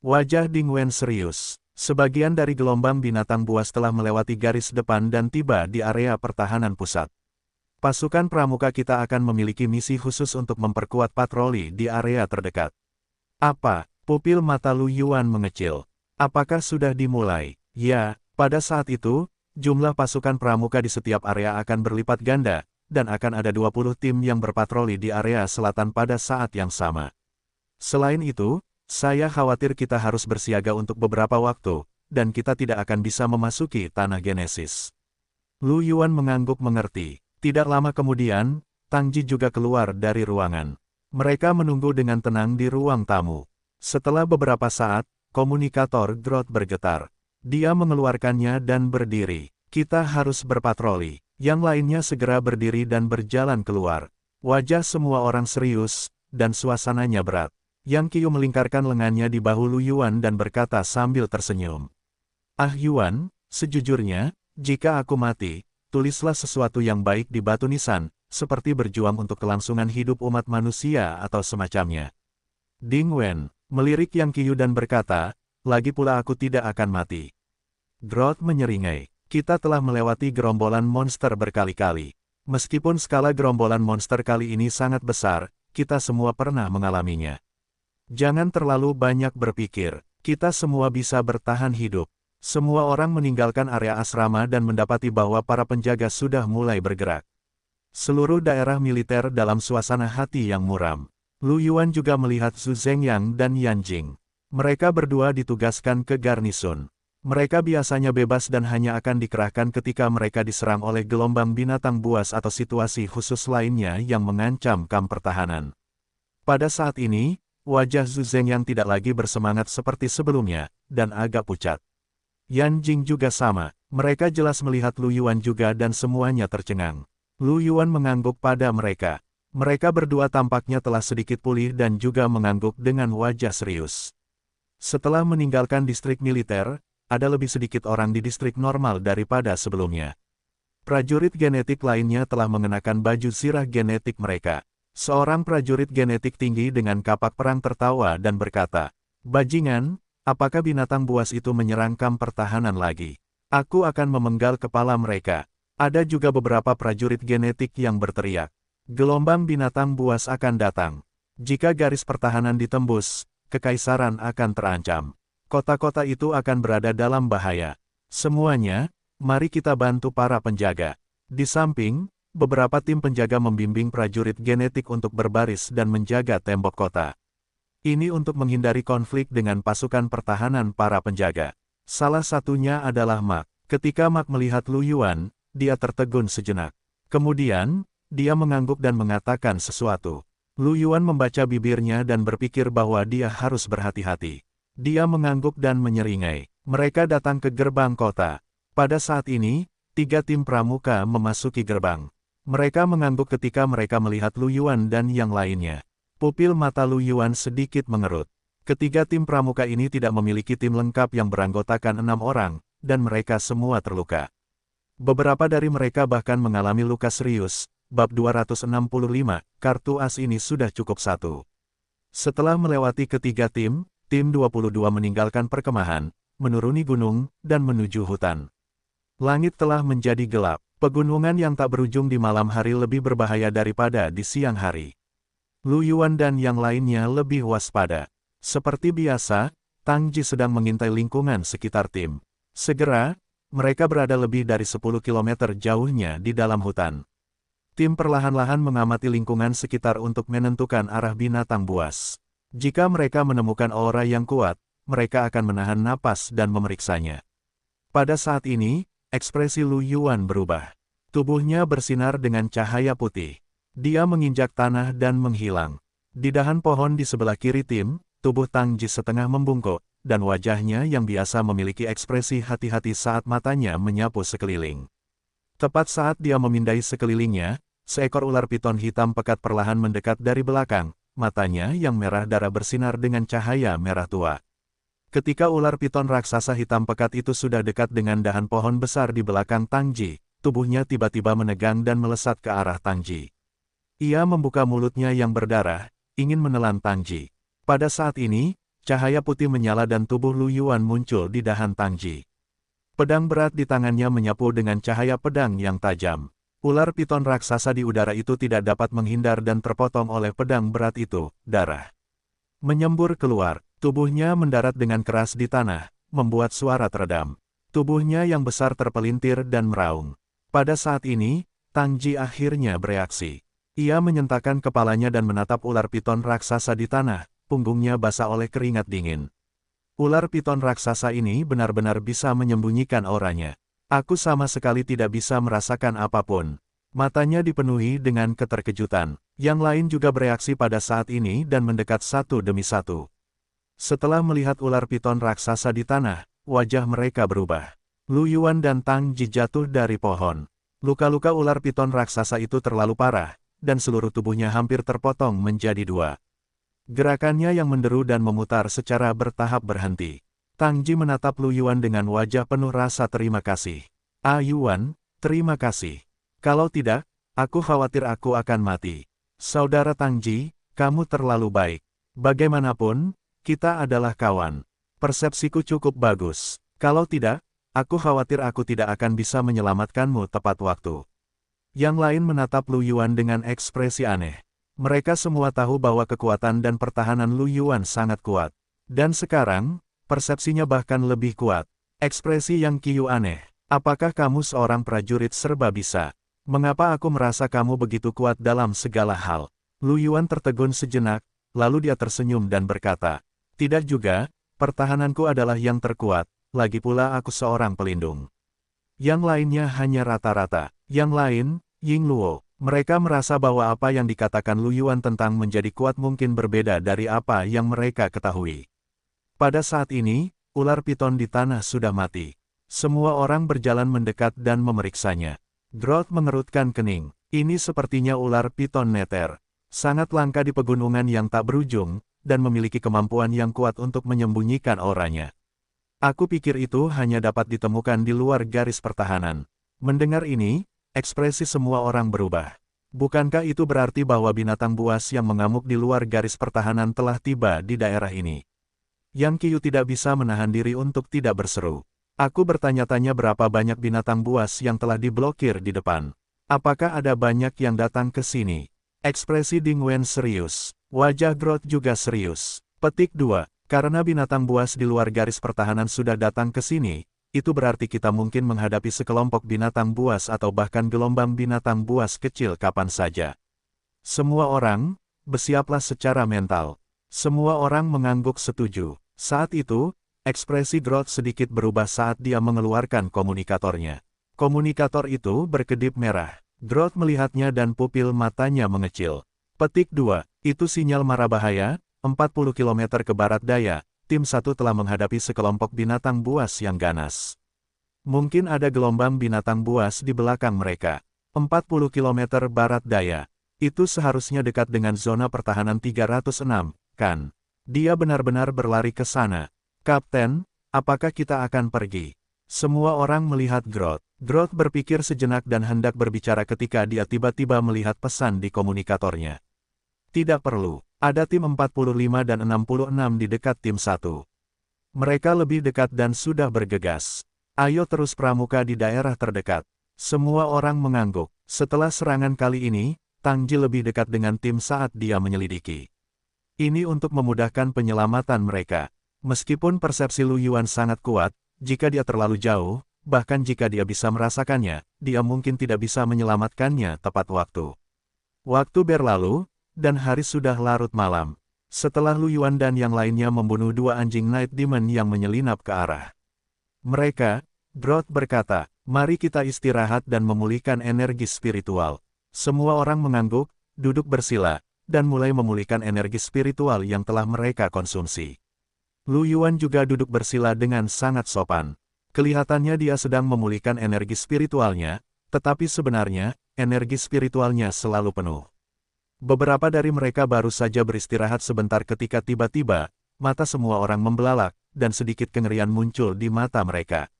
Wajah Ding Wen serius. Sebagian dari gelombang binatang buas telah melewati garis depan dan tiba di area pertahanan pusat. Pasukan pramuka kita akan memiliki misi khusus untuk memperkuat patroli di area terdekat. Apa? Pupil mata Lu Yuan mengecil. Apakah sudah dimulai? Ya, pada saat itu, jumlah pasukan pramuka di setiap area akan berlipat ganda, dan akan ada 20 tim yang berpatroli di area selatan pada saat yang sama. Selain itu, saya khawatir kita harus bersiaga untuk beberapa waktu, dan kita tidak akan bisa memasuki tanah Genesis. Lu Yuan mengangguk mengerti. Tidak lama kemudian, Tang Ji juga keluar dari ruangan. Mereka menunggu dengan tenang di ruang tamu. Setelah beberapa saat, komunikator Groth bergetar. Dia mengeluarkannya dan berdiri. "Kita harus berpatroli." Yang lainnya segera berdiri dan berjalan keluar. Wajah semua orang serius, dan suasananya berat. Yang Qiu melingkarkan lengannya di bahu Lu Yuan dan berkata sambil tersenyum. "Ah Yuan, sejujurnya, jika aku mati, tulislah sesuatu yang baik di batu nisan, seperti berjuang untuk kelangsungan hidup umat manusia atau semacamnya." Ding Wen melirik Yang Qiu dan berkata, "Lagi pula aku tidak akan mati." Groth menyeringai. "Kita telah melewati gerombolan monster berkali-kali. Meskipun skala gerombolan monster kali ini sangat besar, kita semua pernah mengalaminya. Jangan terlalu banyak berpikir, kita semua bisa bertahan hidup." Semua orang meninggalkan area asrama dan mendapati bahwa para penjaga sudah mulai bergerak. Seluruh daerah militer dalam suasana hati yang muram. Lu Yuan juga melihat Zhu Zhengyang dan Yan Jing. Mereka berdua ditugaskan ke garnison. Mereka biasanya bebas dan hanya akan dikerahkan ketika mereka diserang oleh gelombang binatang buas atau situasi khusus lainnya yang mengancam kamp pertahanan. Pada saat ini, wajah Zhu Zhengyang tidak lagi bersemangat seperti sebelumnya, dan agak pucat. Yan Jing juga sama, mereka jelas melihat Lu Yuan juga dan semuanya tercengang. Lu Yuan mengangguk pada mereka. Mereka berdua tampaknya telah sedikit pulih dan juga mengangguk dengan wajah serius. Setelah meninggalkan distrik militer, ada lebih sedikit orang di distrik normal daripada sebelumnya. Prajurit genetik lainnya telah mengenakan baju zirah genetik mereka. Seorang prajurit genetik tinggi dengan kapak perang tertawa dan berkata, "Bajingan, apakah binatang buas itu menyerang kamp pertahanan lagi? Aku akan memenggal kepala mereka." Ada juga beberapa prajurit genetik yang berteriak, "Gelombang binatang buas akan datang. Jika garis pertahanan ditembus, kekaisaran akan terancam. Kota-kota itu akan berada dalam bahaya. Semuanya, mari kita bantu para penjaga." Di samping, beberapa tim penjaga membimbing prajurit genetik untuk berbaris dan menjaga tembok kota. Ini untuk menghindari konflik dengan pasukan pertahanan para penjaga. Salah satunya adalah Mak. Ketika Mak melihat Lu Yuan, dia tertegun sejenak. Kemudian, dia mengangguk dan mengatakan sesuatu. Lu Yuan membaca bibirnya dan berpikir bahwa dia harus berhati-hati. Dia mengangguk dan menyeringai. Mereka datang ke gerbang kota. Pada saat ini, 3 tim pramuka memasuki gerbang. Mereka mengangguk ketika mereka melihat Lu Yuan dan yang lainnya. Pupil mata Lu Yuan sedikit mengerut. Ketiga tim pramuka ini tidak memiliki tim lengkap yang beranggotakan 6 orang, dan mereka semua terluka. Beberapa dari mereka bahkan mengalami luka serius. Bab 265, kartu as ini sudah cukup satu. Setelah melewati ketiga tim 22 meninggalkan perkemahan, menuruni gunung, dan menuju hutan. Langit telah menjadi gelap. Pegunungan yang tak berujung di malam hari lebih berbahaya daripada di siang hari. Lu Yuan dan yang lainnya lebih waspada. Seperti biasa, Tang Ji sedang mengintai lingkungan sekitar tim. Segera, mereka berada lebih dari 10 km jauhnya di dalam hutan. Tim perlahan-lahan mengamati lingkungan sekitar untuk menentukan arah binatang buas. Jika mereka menemukan aura yang kuat, mereka akan menahan napas dan memeriksanya. Pada saat ini, ekspresi Lu Yuan berubah. Tubuhnya bersinar dengan cahaya putih. Dia menginjak tanah dan menghilang. Di dahan pohon di sebelah kiri tim, tubuh Tang Ji setengah membungkuk, dan wajahnya yang biasa memiliki ekspresi hati-hati saat matanya menyapu sekeliling. Tepat saat dia memindai sekelilingnya, seekor ular piton hitam pekat perlahan mendekat dari belakang, matanya yang merah darah bersinar dengan cahaya merah tua. Ketika ular piton raksasa hitam pekat itu sudah dekat dengan dahan pohon besar di belakang Tang Ji, tubuhnya tiba-tiba menegang dan melesat ke arah Tang Ji. Ia membuka mulutnya yang berdarah, ingin menelan Tang Ji. Pada saat ini, cahaya putih menyala dan tubuh Lu Yuan muncul di dahan Tang Ji. Pedang berat di tangannya menyapu dengan cahaya pedang yang tajam. Ular piton raksasa di udara itu tidak dapat menghindar dan terpotong oleh pedang berat itu, darah menyembur keluar, tubuhnya mendarat dengan keras di tanah, membuat suara teredam. Tubuhnya yang besar terpelintir dan meraung. Pada saat ini, Tang Ji akhirnya bereaksi. Ia menyentakkan kepalanya dan menatap ular piton raksasa di tanah, punggungnya basah oleh keringat dingin. Ular piton raksasa ini benar-benar bisa menyembunyikan auranya. Aku sama sekali tidak bisa merasakan apapun. Matanya dipenuhi dengan keterkejutan. Yang lain juga bereaksi pada saat ini dan mendekat satu demi satu. Setelah melihat ular piton raksasa di tanah, wajah mereka berubah. Lu Yuan dan Tang Ji jatuh dari pohon. Luka-luka ular piton raksasa itu terlalu parah, dan seluruh tubuhnya hampir terpotong menjadi dua. Gerakannya yang menderu dan memutar secara bertahap berhenti. Tang Ji menatap Lu Yuan dengan wajah penuh rasa terima kasih. "Ah Yuan, terima kasih. Kalau tidak, aku khawatir aku akan mati. Saudara Tang Ji, kamu terlalu baik. Bagaimanapun, kita adalah kawan. Persepsiku cukup bagus. Kalau tidak, aku khawatir aku tidak akan bisa menyelamatkanmu tepat waktu." Yang lain menatap Lu Yuan dengan ekspresi aneh. Mereka semua tahu bahwa kekuatan dan pertahanan Lu Yuan sangat kuat. Dan sekarang, persepsinya bahkan lebih kuat. Ekspresi yang Qiu aneh. "Apakah kamu seorang prajurit serba bisa? Mengapa aku merasa kamu begitu kuat dalam segala hal?" Lu Yuan tertegun sejenak, lalu dia tersenyum dan berkata, "Tidak juga, pertahananku adalah yang terkuat, lagi pula aku seorang pelindung." Yang lainnya hanya rata-rata. Yang lain, Ying Luo, mereka merasa bahwa apa yang dikatakan Lu Yuan tentang menjadi kuat mungkin berbeda dari apa yang mereka ketahui. Pada saat ini, ular piton di tanah sudah mati. Semua orang berjalan mendekat dan memeriksanya. Groth mengerutkan kening. Ini sepertinya ular piton neter. Sangat langka di pegunungan yang tak berujung, dan memiliki kemampuan yang kuat untuk menyembunyikan auranya. Aku pikir itu hanya dapat ditemukan di luar garis pertahanan. Mendengar ini, ekspresi semua orang berubah. Bukankah itu berarti bahwa binatang buas yang mengamuk di luar garis pertahanan telah tiba di daerah ini? Yang Qiu tidak bisa menahan diri untuk tidak berseru. Aku bertanya-tanya berapa banyak binatang buas yang telah diblokir di depan. Apakah ada banyak yang datang ke sini? Ekspresi Ding Wen serius. Wajah Groth juga serius. Petik 2. Karena binatang buas di luar garis pertahanan sudah datang ke sini, itu berarti kita mungkin menghadapi sekelompok binatang buas atau bahkan gelombang binatang buas kecil kapan saja. Semua orang, bersiaplah secara mental. Semua orang mengangguk setuju. Saat itu, ekspresi Groth sedikit berubah saat dia mengeluarkan komunikatornya. Komunikator itu berkedip merah. Groth melihatnya dan pupil matanya mengecil. Petik 2. Itu sinyal mara bahaya, 40 km ke barat daya. Tim 1 telah menghadapi sekelompok binatang buas yang ganas. Mungkin ada gelombang binatang buas di belakang mereka. 40 km barat daya. Itu seharusnya dekat dengan zona pertahanan 306, kan? Dia benar-benar berlari ke sana. Kapten, apakah kita akan pergi? Semua orang melihat Groth. Groth berpikir sejenak dan hendak berbicara ketika dia tiba-tiba melihat pesan di komunikatornya. Tidak perlu. Ada tim 45 dan 66 di dekat tim 1. Mereka lebih dekat dan sudah bergegas. Ayo terus pramuka di daerah terdekat. Semua orang mengangguk. Setelah serangan kali ini, Tang Ji lebih dekat dengan tim saat dia menyelidiki. Ini untuk memudahkan penyelamatan mereka. Meskipun persepsi Lu Yuan sangat kuat, jika dia terlalu jauh, bahkan jika dia bisa merasakannya, dia mungkin tidak bisa menyelamatkannya tepat waktu. Waktu berlalu, dan hari sudah larut malam. Setelah Lu Yuan dan yang lainnya membunuh dua anjing Night Demon yang menyelinap ke arah mereka, Groth berkata, "Mari kita istirahat dan memulihkan energi spiritual." Semua orang mengangguk, duduk bersila, dan mulai memulihkan energi spiritual yang telah mereka konsumsi. Lu Yuan juga duduk bersila dengan sangat sopan. Kelihatannya dia sedang memulihkan energi spiritualnya, tetapi sebenarnya, energi spiritualnya selalu penuh. Beberapa dari mereka baru saja beristirahat sebentar ketika tiba-tiba, mata semua orang membelalak, dan sedikit kengerian muncul di mata mereka.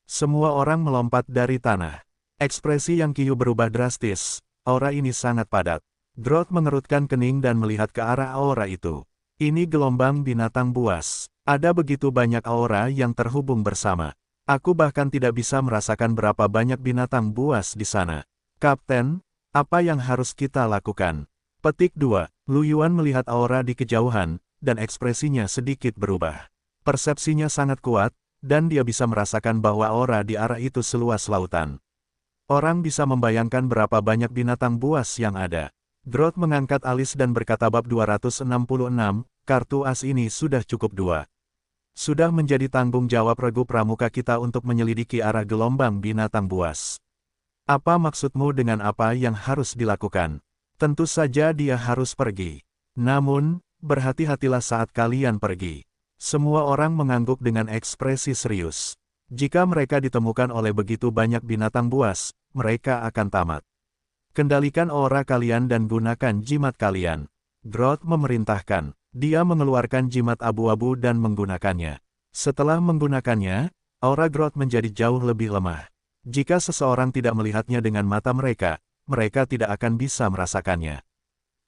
Semua orang melompat dari tanah. Ekspresi Yang Qiu berubah drastis, aura ini sangat padat. Groth mengerutkan kening dan melihat ke arah aura itu. Ini gelombang binatang buas. Ada begitu banyak aura yang terhubung bersama. Aku bahkan tidak bisa merasakan berapa banyak binatang buas di sana. Kapten, apa yang harus kita lakukan? Petik 2. Lu Yuan melihat aura di kejauhan, dan ekspresinya sedikit berubah. Persepsinya sangat kuat, dan dia bisa merasakan bahwa aura di arah itu seluas lautan. Orang bisa membayangkan berapa banyak binatang buas yang ada. Groth mengangkat alis dan berkata bab 266, kartu as ini sudah cukup 2. Sudah menjadi tanggung jawab Regu Pramuka kita untuk menyelidiki arah gelombang binatang buas. Apa maksudmu dengan apa yang harus dilakukan? Tentu saja dia harus pergi. Namun, berhati-hatilah saat kalian pergi. Semua orang mengangguk dengan ekspresi serius. Jika mereka ditemukan oleh begitu banyak binatang buas, mereka akan tamat. Kendalikan aura kalian dan gunakan jimat kalian. Groth memerintahkan. Dia mengeluarkan jimat abu-abu dan menggunakannya. Setelah menggunakannya, aura Groth menjadi jauh lebih lemah. Jika seseorang tidak melihatnya dengan mata mereka, mereka tidak akan bisa merasakannya.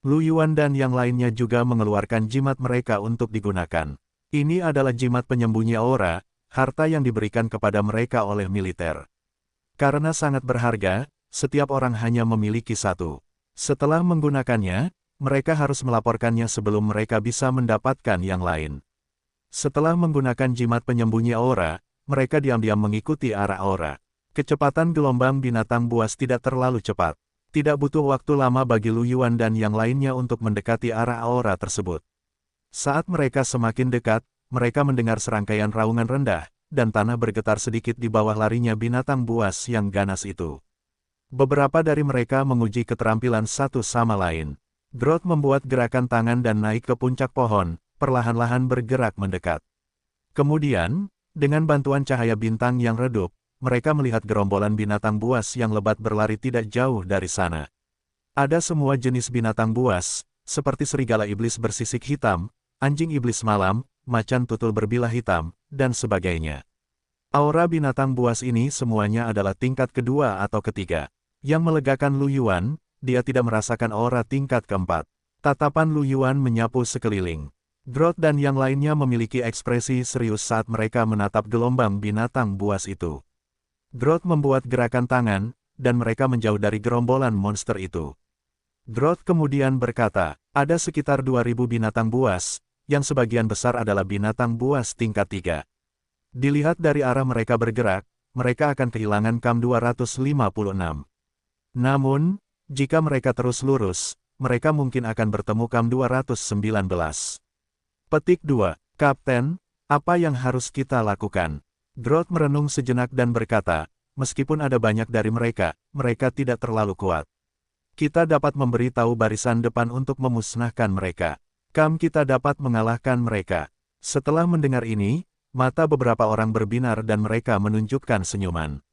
Lu Yuan dan yang lainnya juga mengeluarkan jimat mereka untuk digunakan. Ini adalah jimat penyembunyi aura, harta yang diberikan kepada mereka oleh militer. Karena sangat berharga, setiap orang hanya memiliki satu. Setelah menggunakannya, mereka harus melaporkannya sebelum mereka bisa mendapatkan yang lain. Setelah menggunakan jimat penyembunyi aura, mereka diam-diam mengikuti arah aura. Kecepatan gelombang binatang buas tidak terlalu cepat. Tidak butuh waktu lama bagi Lu Yuan dan yang lainnya untuk mendekati arah aura tersebut. Saat mereka semakin dekat, mereka mendengar serangkaian raungan rendah, dan tanah bergetar sedikit di bawah larinya binatang buas yang ganas itu. Beberapa dari mereka menguji keterampilan satu sama lain. Groth membuat gerakan tangan dan naik ke puncak pohon, perlahan-lahan bergerak mendekat. Kemudian, dengan bantuan cahaya bintang yang redup, mereka melihat gerombolan binatang buas yang lebat berlari tidak jauh dari sana. Ada semua jenis binatang buas, seperti serigala iblis bersisik hitam, anjing iblis malam, macan tutul berbilah hitam, dan sebagainya. Aura binatang buas ini semuanya adalah tingkat kedua atau ketiga. Yang melegakan Lu Yuan, dia tidak merasakan aura tingkat keempat. Tatapan Lu Yuan menyapu sekeliling. Groth dan yang lainnya memiliki ekspresi serius saat mereka menatap gelombang binatang buas itu. Groth membuat gerakan tangan, dan mereka menjauh dari gerombolan monster itu. Groth kemudian berkata, ada sekitar 2000 binatang buas, yang sebagian besar adalah binatang buas tingkat 3. Dilihat dari arah mereka bergerak, mereka akan kehilangan KAM 256. Namun, jika mereka terus lurus, mereka mungkin akan bertemu KAM 219. Petik 2. Kapten, apa yang harus kita lakukan? Groth merenung sejenak dan berkata, meskipun ada banyak dari mereka, mereka tidak terlalu kuat. Kita dapat memberi tahu barisan depan untuk memusnahkan mereka. KAM kita dapat mengalahkan mereka. Setelah mendengar ini, mata beberapa orang berbinar dan mereka menunjukkan senyuman.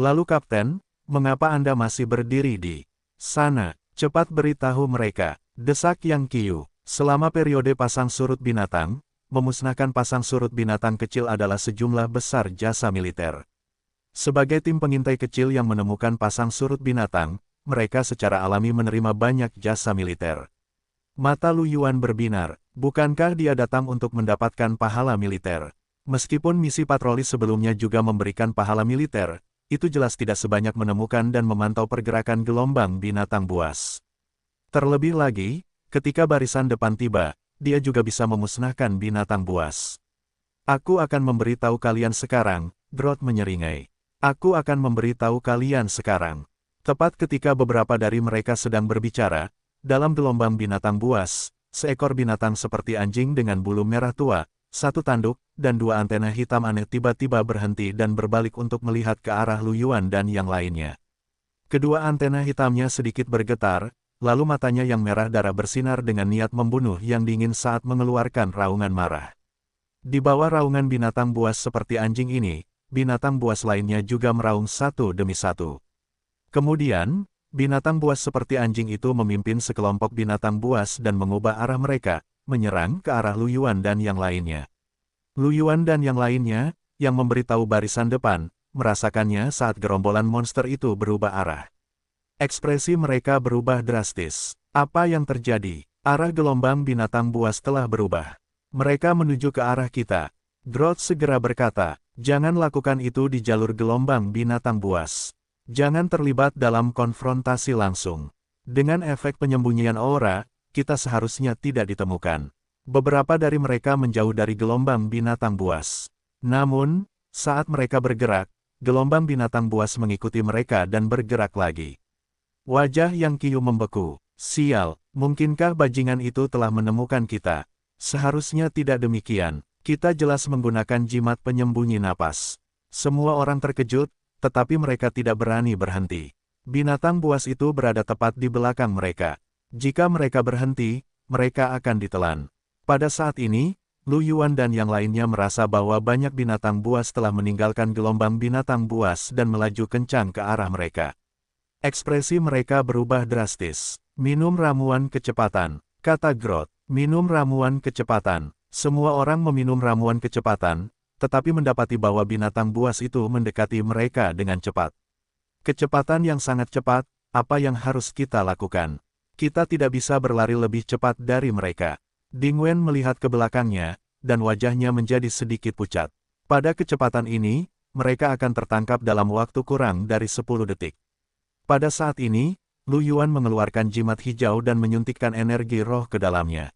Lalu Kapten, mengapa Anda masih berdiri di sana? Cepat beritahu mereka, desak Yang Qiu. Selama periode pasang surut binatang, memusnahkan pasang surut binatang kecil adalah sejumlah besar jasa militer. Sebagai tim pengintai kecil yang menemukan pasang surut binatang, mereka secara alami menerima banyak jasa militer. Mata Lu Yuan berbinar, bukankah dia datang untuk mendapatkan pahala militer? Meskipun misi patroli sebelumnya juga memberikan pahala militer, itu jelas tidak sebanyak menemukan dan memantau pergerakan gelombang binatang buas. Terlebih lagi, ketika barisan depan tiba, dia juga bisa memusnahkan binatang buas. Aku akan memberitahu kalian sekarang, Groth menyeringai. Aku akan memberitahu kalian sekarang. Tepat ketika beberapa dari mereka sedang berbicara, dalam gelombang binatang buas, seekor binatang seperti anjing dengan bulu merah tua, satu tanduk, dan dua antena hitam aneh tiba-tiba berhenti dan berbalik untuk melihat ke arah Lu Yuan dan yang lainnya. Kedua antena hitamnya sedikit bergetar, lalu matanya yang merah darah bersinar dengan niat membunuh yang dingin saat mengeluarkan raungan marah. Di bawah raungan binatang buas seperti anjing ini, binatang buas lainnya juga meraung satu demi satu. Kemudian, binatang buas seperti anjing itu memimpin sekelompok binatang buas dan mengubah arah mereka, menyerang ke arah Lu Yuan dan yang lainnya. Lu Yuan dan yang lainnya, yang memberitahu barisan depan, merasakannya saat gerombolan monster itu berubah arah. Ekspresi mereka berubah drastis. Apa yang terjadi? Arah gelombang binatang buas telah berubah. Mereka menuju ke arah kita. Groth segera berkata, jangan lakukan itu di jalur gelombang binatang buas. Jangan terlibat dalam konfrontasi langsung. Dengan efek penyembunyian aura, kita seharusnya tidak ditemukan. Beberapa dari mereka menjauh dari gelombang binatang buas. Namun, saat mereka bergerak, gelombang binatang buas mengikuti mereka dan bergerak lagi. Wajah Yang Qiu membeku. Sial, mungkinkah bajingan itu telah menemukan kita? Seharusnya tidak demikian. Kita jelas menggunakan jimat penyembunyi napas. Semua orang terkejut, tetapi mereka tidak berani berhenti. Binatang buas itu berada tepat di belakang mereka. Jika mereka berhenti, mereka akan ditelan. Pada saat ini, Lu Yuan dan yang lainnya merasa bahwa banyak binatang buas telah meninggalkan gelombang binatang buas dan melaju kencang ke arah mereka. Ekspresi mereka berubah drastis. Minum ramuan kecepatan, kata Groth. Minum ramuan kecepatan. Semua orang meminum ramuan kecepatan, tetapi mendapati bahwa binatang buas itu mendekati mereka dengan cepat. Kecepatan yang sangat cepat, apa yang harus kita lakukan? Kita tidak bisa berlari lebih cepat dari mereka. Ding Wen melihat ke belakangnya, dan wajahnya menjadi sedikit pucat. Pada kecepatan ini, mereka akan tertangkap dalam waktu kurang dari 10 detik. Pada saat ini, Lu Yuan mengeluarkan jimat hijau dan menyuntikkan energi roh ke dalamnya.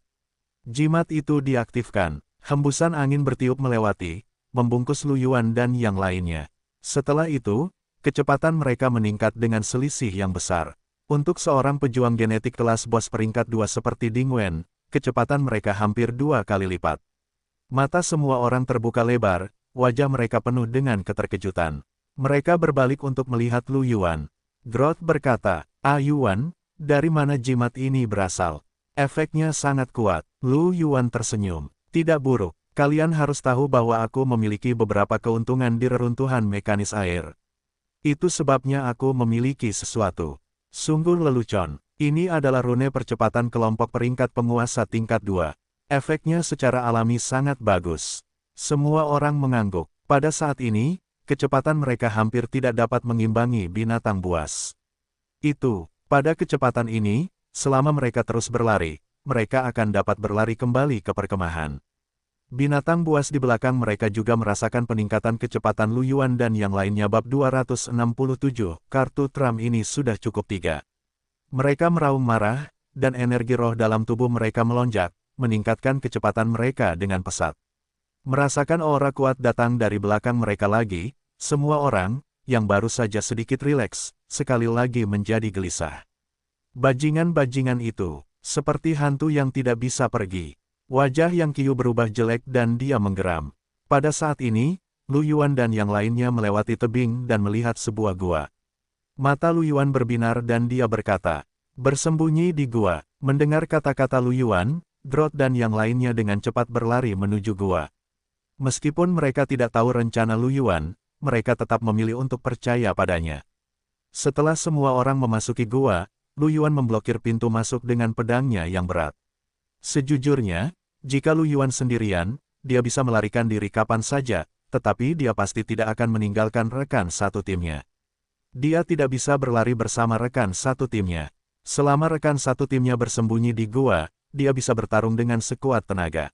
Jimat itu diaktifkan. Hembusan angin bertiup melewati, membungkus Lu Yuan dan yang lainnya. Setelah itu, kecepatan mereka meningkat dengan selisih yang besar. Untuk seorang pejuang genetik kelas bos peringkat 2 seperti Ding Wen, kecepatan mereka hampir 2 kali lipat. Mata semua orang terbuka lebar, wajah mereka penuh dengan keterkejutan. Mereka berbalik untuk melihat Lu Yuan. Groth berkata, Yuan, dari mana jimat ini berasal? Efeknya sangat kuat. Lu Yuan tersenyum. Tidak buruk. Kalian harus tahu bahwa aku memiliki beberapa keuntungan di reruntuhan mekanis air. Itu sebabnya aku memiliki sesuatu. Sungguh lelucon. Ini adalah rune percepatan kelompok peringkat penguasa tingkat 2. Efeknya secara alami sangat bagus. Semua orang mengangguk. Pada saat ini, kecepatan mereka hampir tidak dapat mengimbangi binatang buas. Pada kecepatan ini, selama mereka terus berlari, mereka akan dapat berlari kembali ke perkemahan. Binatang buas di belakang mereka juga merasakan peningkatan kecepatan Lu Yuan dan yang lainnya. Bab 267, kartu Tram ini sudah cukup 3. Mereka meraung marah, dan energi roh dalam tubuh mereka melonjak, meningkatkan kecepatan mereka dengan pesat. Merasakan aura kuat datang dari belakang mereka lagi, semua orang, yang baru saja sedikit rileks, sekali lagi menjadi gelisah. Bajingan-bajingan itu, seperti hantu yang tidak bisa pergi. Wajah Yang Qiu berubah jelek dan dia menggeram. Pada saat ini, Lu Yuan dan yang lainnya melewati tebing dan melihat sebuah gua. Mata Lu Yuan berbinar dan dia berkata, bersembunyi di gua. Mendengar kata-kata Lu Yuan, Groth dan yang lainnya dengan cepat berlari menuju gua. Meskipun mereka tidak tahu rencana Lu Yuan, mereka tetap memilih untuk percaya padanya. Setelah semua orang memasuki gua, Lu Yuan memblokir pintu masuk dengan pedangnya yang berat. Sejujurnya, jika Lu Yuan sendirian, dia bisa melarikan diri kapan saja, tetapi dia pasti tidak akan meninggalkan rekan satu timnya. Dia tidak bisa berlari bersama rekan satu timnya. Selama rekan satu timnya bersembunyi di gua, dia bisa bertarung dengan sekuat tenaga.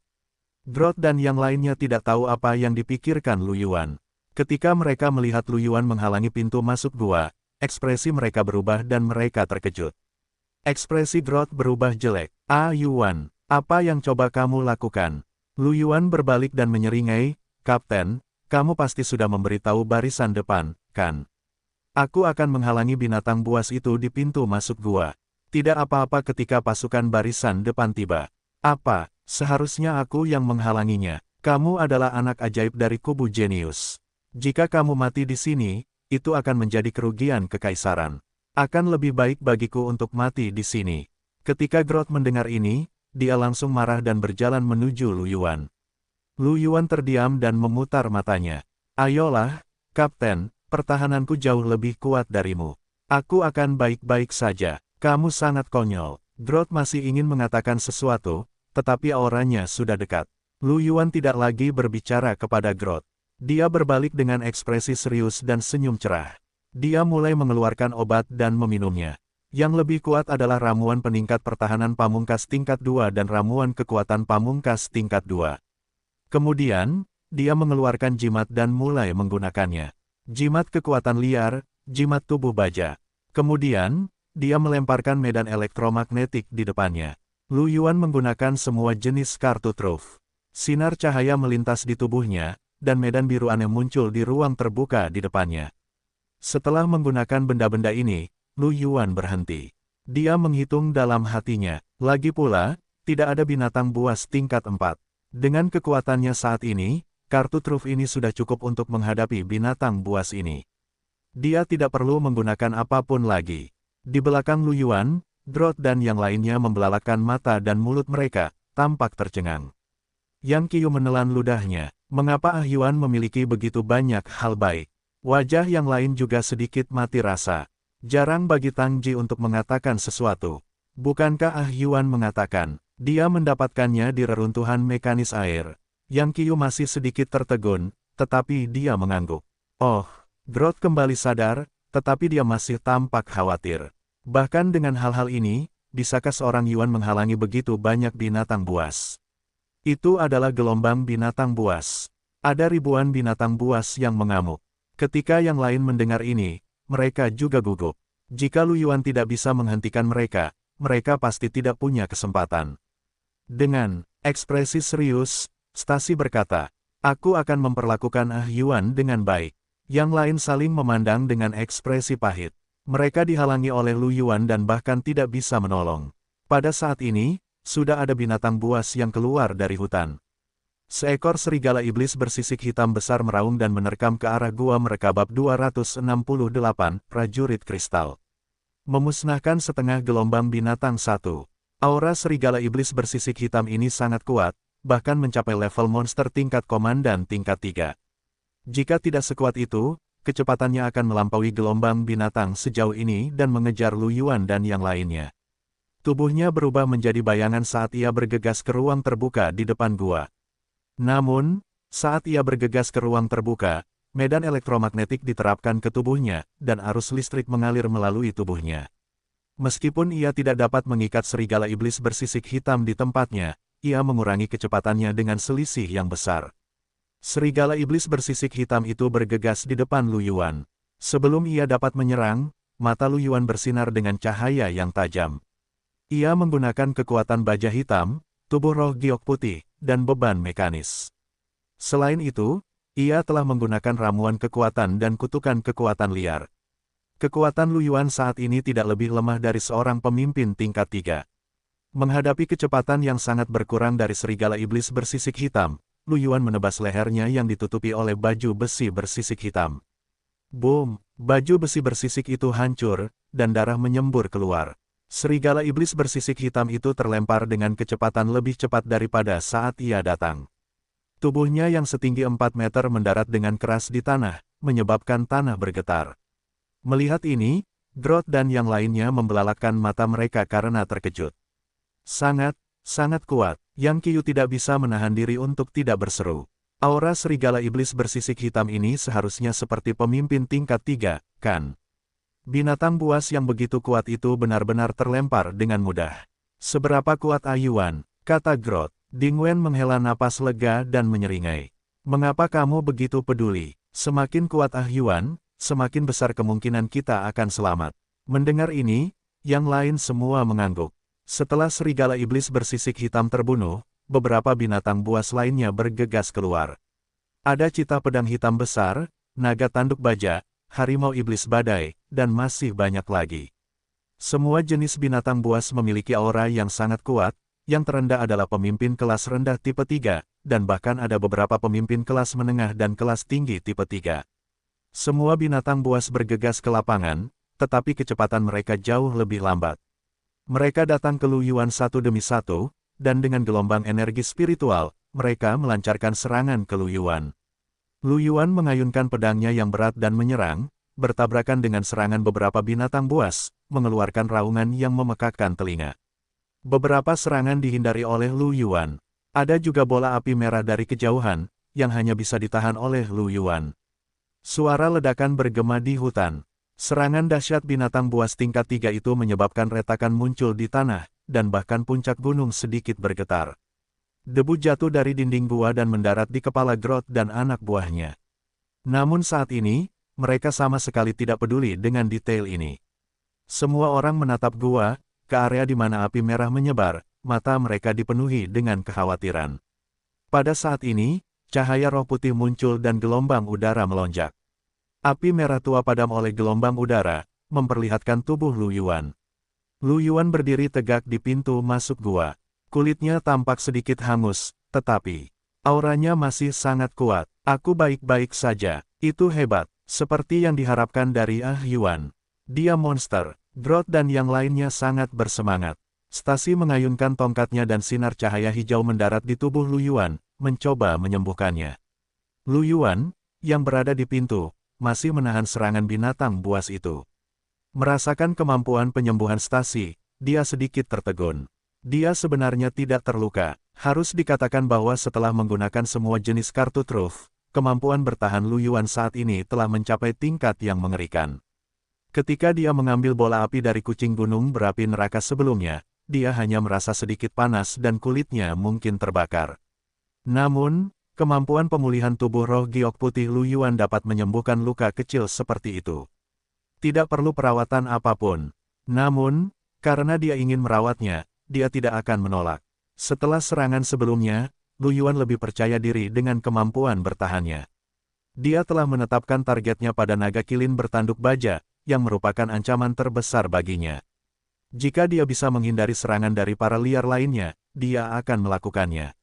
Groth dan yang lainnya tidak tahu apa yang dipikirkan Lu Yuan. Ketika mereka melihat Lu Yuan menghalangi pintu masuk gua, ekspresi mereka berubah dan mereka terkejut. Ekspresi Groth berubah jelek. Yuan, apa yang coba kamu lakukan? Lu Yuan berbalik dan menyeringai, Kapten, kamu pasti sudah memberitahu barisan depan, kan? Aku akan menghalangi binatang buas itu di pintu masuk gua. Tidak apa-apa ketika pasukan barisan depan tiba. Apa, seharusnya aku yang menghalanginya? Kamu adalah anak ajaib dari kubu jenius. Jika kamu mati di sini, itu akan menjadi kerugian kekaisaran. Akan lebih baik bagiku untuk mati di sini. Ketika Groth mendengar ini, dia langsung marah dan berjalan menuju Lu Yuan. Lu Yuan terdiam dan memutar matanya. Ayolah, Kapten, pertahananku jauh lebih kuat darimu. Aku akan baik-baik saja. Kamu sangat konyol. Groth masih ingin mengatakan sesuatu, tetapi auranya sudah dekat. Lu Yuan tidak lagi berbicara kepada Groth. Dia berbalik dengan ekspresi serius dan senyum cerah. Dia mulai mengeluarkan obat dan meminumnya. Yang lebih kuat adalah ramuan peningkat pertahanan pamungkas tingkat 2 dan ramuan kekuatan pamungkas tingkat 2. Kemudian, dia mengeluarkan jimat dan mulai menggunakannya. Jimat kekuatan liar, jimat tubuh baja. Kemudian, dia melemparkan medan elektromagnetik di depannya. Lu Yuan menggunakan semua jenis kartu truf. Sinar cahaya melintas di tubuhnya, dan medan biru aneh muncul di ruang terbuka di depannya. Setelah menggunakan benda-benda ini, Lu Yuan berhenti. Dia menghitung dalam hatinya. Lagi pula, tidak ada binatang buas tingkat 4. Dengan kekuatannya saat ini, kartu truf ini sudah cukup untuk menghadapi binatang buas ini. Dia tidak perlu menggunakan apapun lagi. Di belakang Lu Yuan, Groth dan yang lainnya membelalakkan mata dan mulut mereka, tampak tercengang. Yang Qiu menelan ludahnya. Mengapa Ah Yuan memiliki begitu banyak hal baik? Wajah yang lain juga sedikit mati rasa. Jarang bagi Tang Ji untuk mengatakan sesuatu. Bukankah Ah Yuan mengatakan, dia mendapatkannya di reruntuhan mekanis air? Yang Qiu masih sedikit tertegun, tetapi dia mengangguk. Oh, Groth kembali sadar, tetapi dia masih tampak khawatir. Bahkan dengan hal-hal ini, bisakah seorang Yuan menghalangi begitu banyak binatang buas? Itu adalah gelombang binatang buas. Ada ribuan binatang buas yang mengamuk. Ketika yang lain mendengar ini, mereka juga gugup. Jika Lu Yuan tidak bisa menghentikan mereka, mereka pasti tidak punya kesempatan. Dengan ekspresi serius, Stasi berkata, aku akan memperlakukan Ah Yuan dengan baik. Yang lain saling memandang dengan ekspresi pahit. Mereka dihalangi oleh Lu Yuan dan bahkan tidak bisa menolong. Pada saat ini, sudah ada binatang buas yang keluar dari hutan. Seekor serigala iblis bersisik hitam besar meraung dan menerkam ke arah gua mereka bab 268, prajurit kristal. Memusnahkan setengah gelombang binatang 1. Aura serigala iblis bersisik hitam ini sangat kuat, bahkan mencapai level monster tingkat komandan tingkat 3. Jika tidak sekuat itu, kecepatannya akan melampaui gelombang binatang sejauh ini dan mengejar Lu Yuan dan yang lainnya. Tubuhnya berubah menjadi bayangan saat ia bergegas ke ruang terbuka di depan gua. Namun, saat ia bergegas ke ruang terbuka, medan elektromagnetik diterapkan ke tubuhnya, dan arus listrik mengalir melalui tubuhnya. Meskipun ia tidak dapat mengikat serigala iblis bersisik hitam di tempatnya, ia mengurangi kecepatannya dengan selisih yang besar. Serigala iblis bersisik hitam itu bergegas di depan Lu Yuan. Sebelum ia dapat menyerang, mata Lu Yuan bersinar dengan cahaya yang tajam. Ia menggunakan kekuatan baja hitam, tubuh roh giok putih, dan beban mekanis. Selain itu, ia telah menggunakan ramuan kekuatan dan kutukan kekuatan liar. Kekuatan Lu Yuan saat ini tidak lebih lemah dari seorang pemimpin tingkat 3. Menghadapi kecepatan yang sangat berkurang dari serigala iblis bersisik hitam, Lu Yuan menebas lehernya yang ditutupi oleh baju besi bersisik hitam. Boom! Baju besi bersisik itu hancur, dan darah menyembur keluar. Serigala iblis bersisik hitam itu terlempar dengan kecepatan lebih cepat daripada saat ia datang. Tubuhnya yang setinggi 4 meter mendarat dengan keras di tanah, menyebabkan tanah bergetar. Melihat ini, Groth dan yang lainnya membelalakkan mata mereka karena terkejut. Sangat kuat. Yang Qiu tidak bisa menahan diri untuk tidak berseru. Aura serigala iblis bersisik hitam ini seharusnya seperti pemimpin tingkat 3, kan? Binatang buas yang begitu kuat itu benar-benar terlempar dengan mudah. Seberapa kuat Ah Yuan? Kata Groth. Ding Wen menghela napas lega dan menyeringai. Mengapa kamu begitu peduli? Semakin kuat Ah Yuan, semakin besar kemungkinan kita akan selamat. Mendengar ini, yang lain semua mengangguk. Setelah serigala iblis bersisik hitam terbunuh, beberapa binatang buas lainnya bergegas keluar. Ada cita pedang hitam besar, naga tanduk baja, harimau iblis badai, dan masih banyak lagi. Semua jenis binatang buas memiliki aura yang sangat kuat, yang terendah adalah pemimpin kelas rendah tipe 3, dan bahkan ada beberapa pemimpin kelas menengah dan kelas tinggi tipe 3. Semua binatang buas bergegas ke lapangan, tetapi kecepatan mereka jauh lebih lambat. Mereka datang ke Lu Yuan satu demi satu, dan dengan gelombang energi spiritual, mereka melancarkan serangan ke Lu Yuan. Lu Yuan mengayunkan pedangnya yang berat dan menyerang, bertabrakan dengan serangan beberapa binatang buas, mengeluarkan raungan yang memekakkan telinga. Beberapa serangan dihindari oleh Lu Yuan. Ada juga bola api merah dari kejauhan, yang hanya bisa ditahan oleh Lu Yuan. Suara ledakan bergema di hutan. Serangan dahsyat binatang buas tingkat 3 itu menyebabkan retakan muncul di tanah, dan bahkan puncak gunung sedikit bergetar. Debu jatuh dari dinding gua dan mendarat di kepala Groth dan anak buahnya. Namun saat ini, mereka sama sekali tidak peduli dengan detail ini. Semua orang menatap gua, ke area di mana api merah menyebar, mata mereka dipenuhi dengan kekhawatiran. Pada saat ini, cahaya roh putih muncul dan gelombang udara melonjak. Api merah tua padam oleh gelombang udara, memperlihatkan tubuh Lu Yuan. Lu Yuan berdiri tegak di pintu masuk gua. Kulitnya tampak sedikit hangus, tetapi auranya masih sangat kuat. Aku baik-baik saja. Itu hebat, seperti yang diharapkan dari Yuan. Dia monster. Groth dan yang lainnya sangat bersemangat. Stasi mengayunkan tongkatnya dan sinar cahaya hijau mendarat di tubuh Lu Yuan, mencoba menyembuhkannya. Lu Yuan, yang berada di pintu, masih menahan serangan binatang buas itu. Merasakan kemampuan penyembuhan Stasi, dia sedikit tertegun. Dia sebenarnya tidak terluka. Harus dikatakan bahwa setelah menggunakan semua jenis kartu truf, kemampuan bertahan Lu Yuan saat ini telah mencapai tingkat yang mengerikan. Ketika dia mengambil bola api dari kucing gunung berapi neraka sebelumnya, dia hanya merasa sedikit panas dan kulitnya mungkin terbakar. Namun, kemampuan pemulihan tubuh roh giok putih Lu Yuan dapat menyembuhkan luka kecil seperti itu. Tidak perlu perawatan apapun. Namun, karena dia ingin merawatnya, dia tidak akan menolak. Setelah serangan sebelumnya, Lu Yuan lebih percaya diri dengan kemampuan bertahannya. Dia telah menetapkan targetnya pada naga kilin bertanduk baja, yang merupakan ancaman terbesar baginya. Jika dia bisa menghindari serangan dari para liar lainnya, dia akan melakukannya.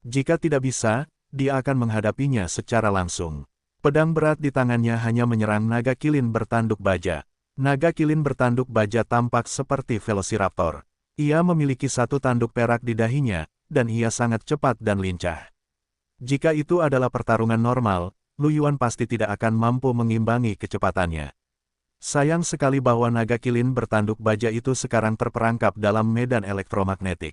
Jika tidak bisa, dia akan menghadapinya secara langsung. Pedang berat di tangannya hanya menyerang naga kilin bertanduk baja. Naga kilin bertanduk baja tampak seperti velociraptor. Ia memiliki satu tanduk perak di dahinya, dan ia sangat cepat dan lincah. Jika itu adalah pertarungan normal, Lu Yuan pasti tidak akan mampu mengimbangi kecepatannya. Sayang sekali bahwa naga kilin bertanduk baja itu sekarang terperangkap dalam medan elektromagnetik.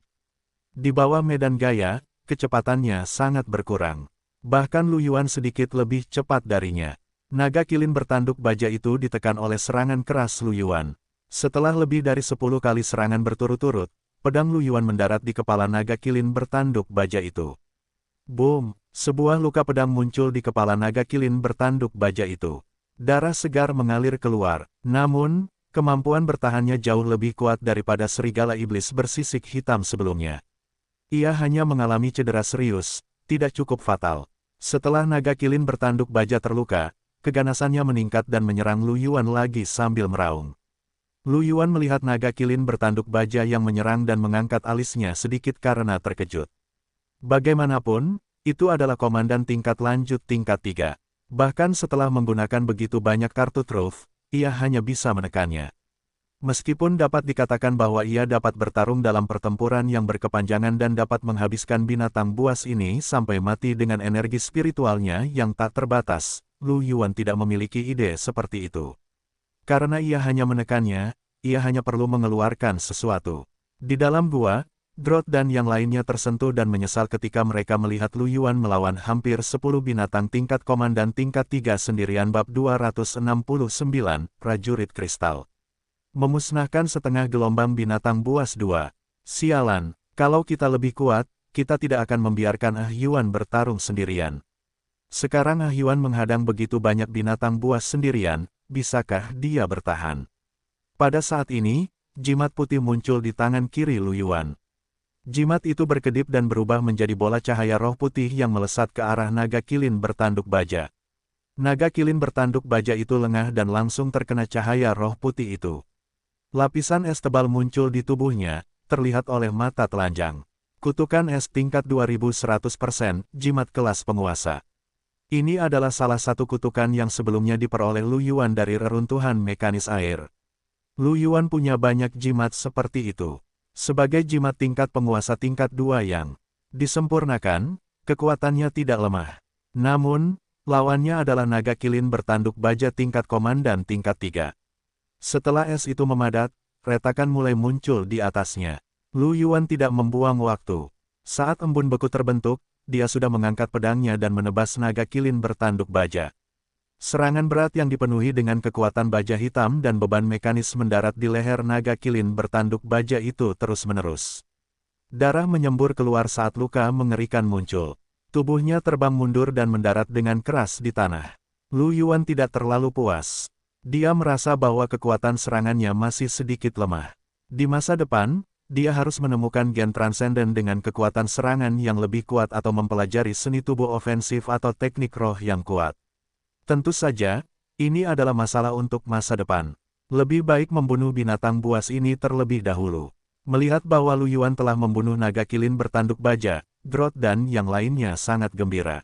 Di bawah medan gaya, kecepatannya sangat berkurang. Bahkan Lu Yuan sedikit lebih cepat darinya. Naga kilin bertanduk baja itu ditekan oleh serangan keras Lu Yuan. Setelah lebih dari 10 kali serangan berturut-turut, pedang Lu Yuan mendarat di kepala naga kilin bertanduk baja itu. Boom! Sebuah luka pedang muncul di kepala naga kilin bertanduk baja itu. Darah segar mengalir keluar, namun, kemampuan bertahannya jauh lebih kuat daripada serigala iblis bersisik hitam sebelumnya. Ia hanya mengalami cedera serius, tidak cukup fatal. Setelah naga kilin bertanduk baja terluka, keganasannya meningkat dan menyerang Lu Yuan lagi sambil meraung. Lu Yuan melihat naga kilin bertanduk baja yang menyerang dan mengangkat alisnya sedikit karena terkejut. Bagaimanapun, itu adalah komandan tingkat lanjut tingkat 3. Bahkan setelah menggunakan begitu banyak kartu truf, ia hanya bisa menekannya. Meskipun dapat dikatakan bahwa ia dapat bertarung dalam pertempuran yang berkepanjangan dan dapat menghabiskan binatang buas ini sampai mati dengan energi spiritualnya yang tak terbatas, Lu Yuan tidak memiliki ide seperti itu. Karena ia hanya menekannya, ia hanya perlu mengeluarkan sesuatu. Di dalam gua, Groth dan yang lainnya tersentuh dan menyesal ketika mereka melihat Lu Yuan melawan hampir 10 binatang tingkat komandan tingkat 3 sendirian. Bab 269, Prajurit Kristal. Memusnahkan setengah gelombang binatang buas 2. Sialan, kalau kita lebih kuat, kita tidak akan membiarkan Yuan bertarung sendirian. Sekarang Yuan menghadang begitu banyak binatang buas sendirian, bisakah dia bertahan? Pada saat ini, jimat putih muncul di tangan kiri Lu Yuan. Jimat itu berkedip dan berubah menjadi bola cahaya roh putih yang melesat ke arah naga kilin bertanduk baja. Naga kilin bertanduk baja itu lengah dan langsung terkena cahaya roh putih itu. Lapisan es tebal muncul di tubuhnya, terlihat oleh mata telanjang. Kutukan es tingkat 2100%, jimat kelas penguasa. Ini adalah salah satu kutukan yang sebelumnya diperoleh Lu Yuan dari reruntuhan mekanis air. Lu Yuan punya banyak jimat seperti itu. Sebagai jimat tingkat penguasa tingkat 2 yang disempurnakan, kekuatannya tidak lemah. Namun, lawannya adalah naga kilin bertanduk baja tingkat komandan tingkat 3. Setelah es itu memadat, retakan mulai muncul di atasnya. Lu Yuan tidak membuang waktu. Saat embun beku terbentuk, dia sudah mengangkat pedangnya dan menebas naga kilin bertanduk baja. Serangan berat yang dipenuhi dengan kekuatan baja hitam dan beban mekanis mendarat di leher naga kilin bertanduk baja itu terus-menerus. Darah menyembur keluar saat luka mengerikan muncul. Tubuhnya terbang mundur dan mendarat dengan keras di tanah. Lu Yuan tidak terlalu puas. Dia merasa bahwa kekuatan serangannya masih sedikit lemah. Di masa depan, dia harus menemukan gen transenden dengan kekuatan serangan yang lebih kuat atau mempelajari seni tubuh ofensif atau teknik roh yang kuat. Tentu saja, ini adalah masalah untuk masa depan. Lebih baik membunuh binatang buas ini terlebih dahulu. Melihat bahwa Lu Yuan telah membunuh naga kilin bertanduk baja, Groth dan yang lainnya sangat gembira.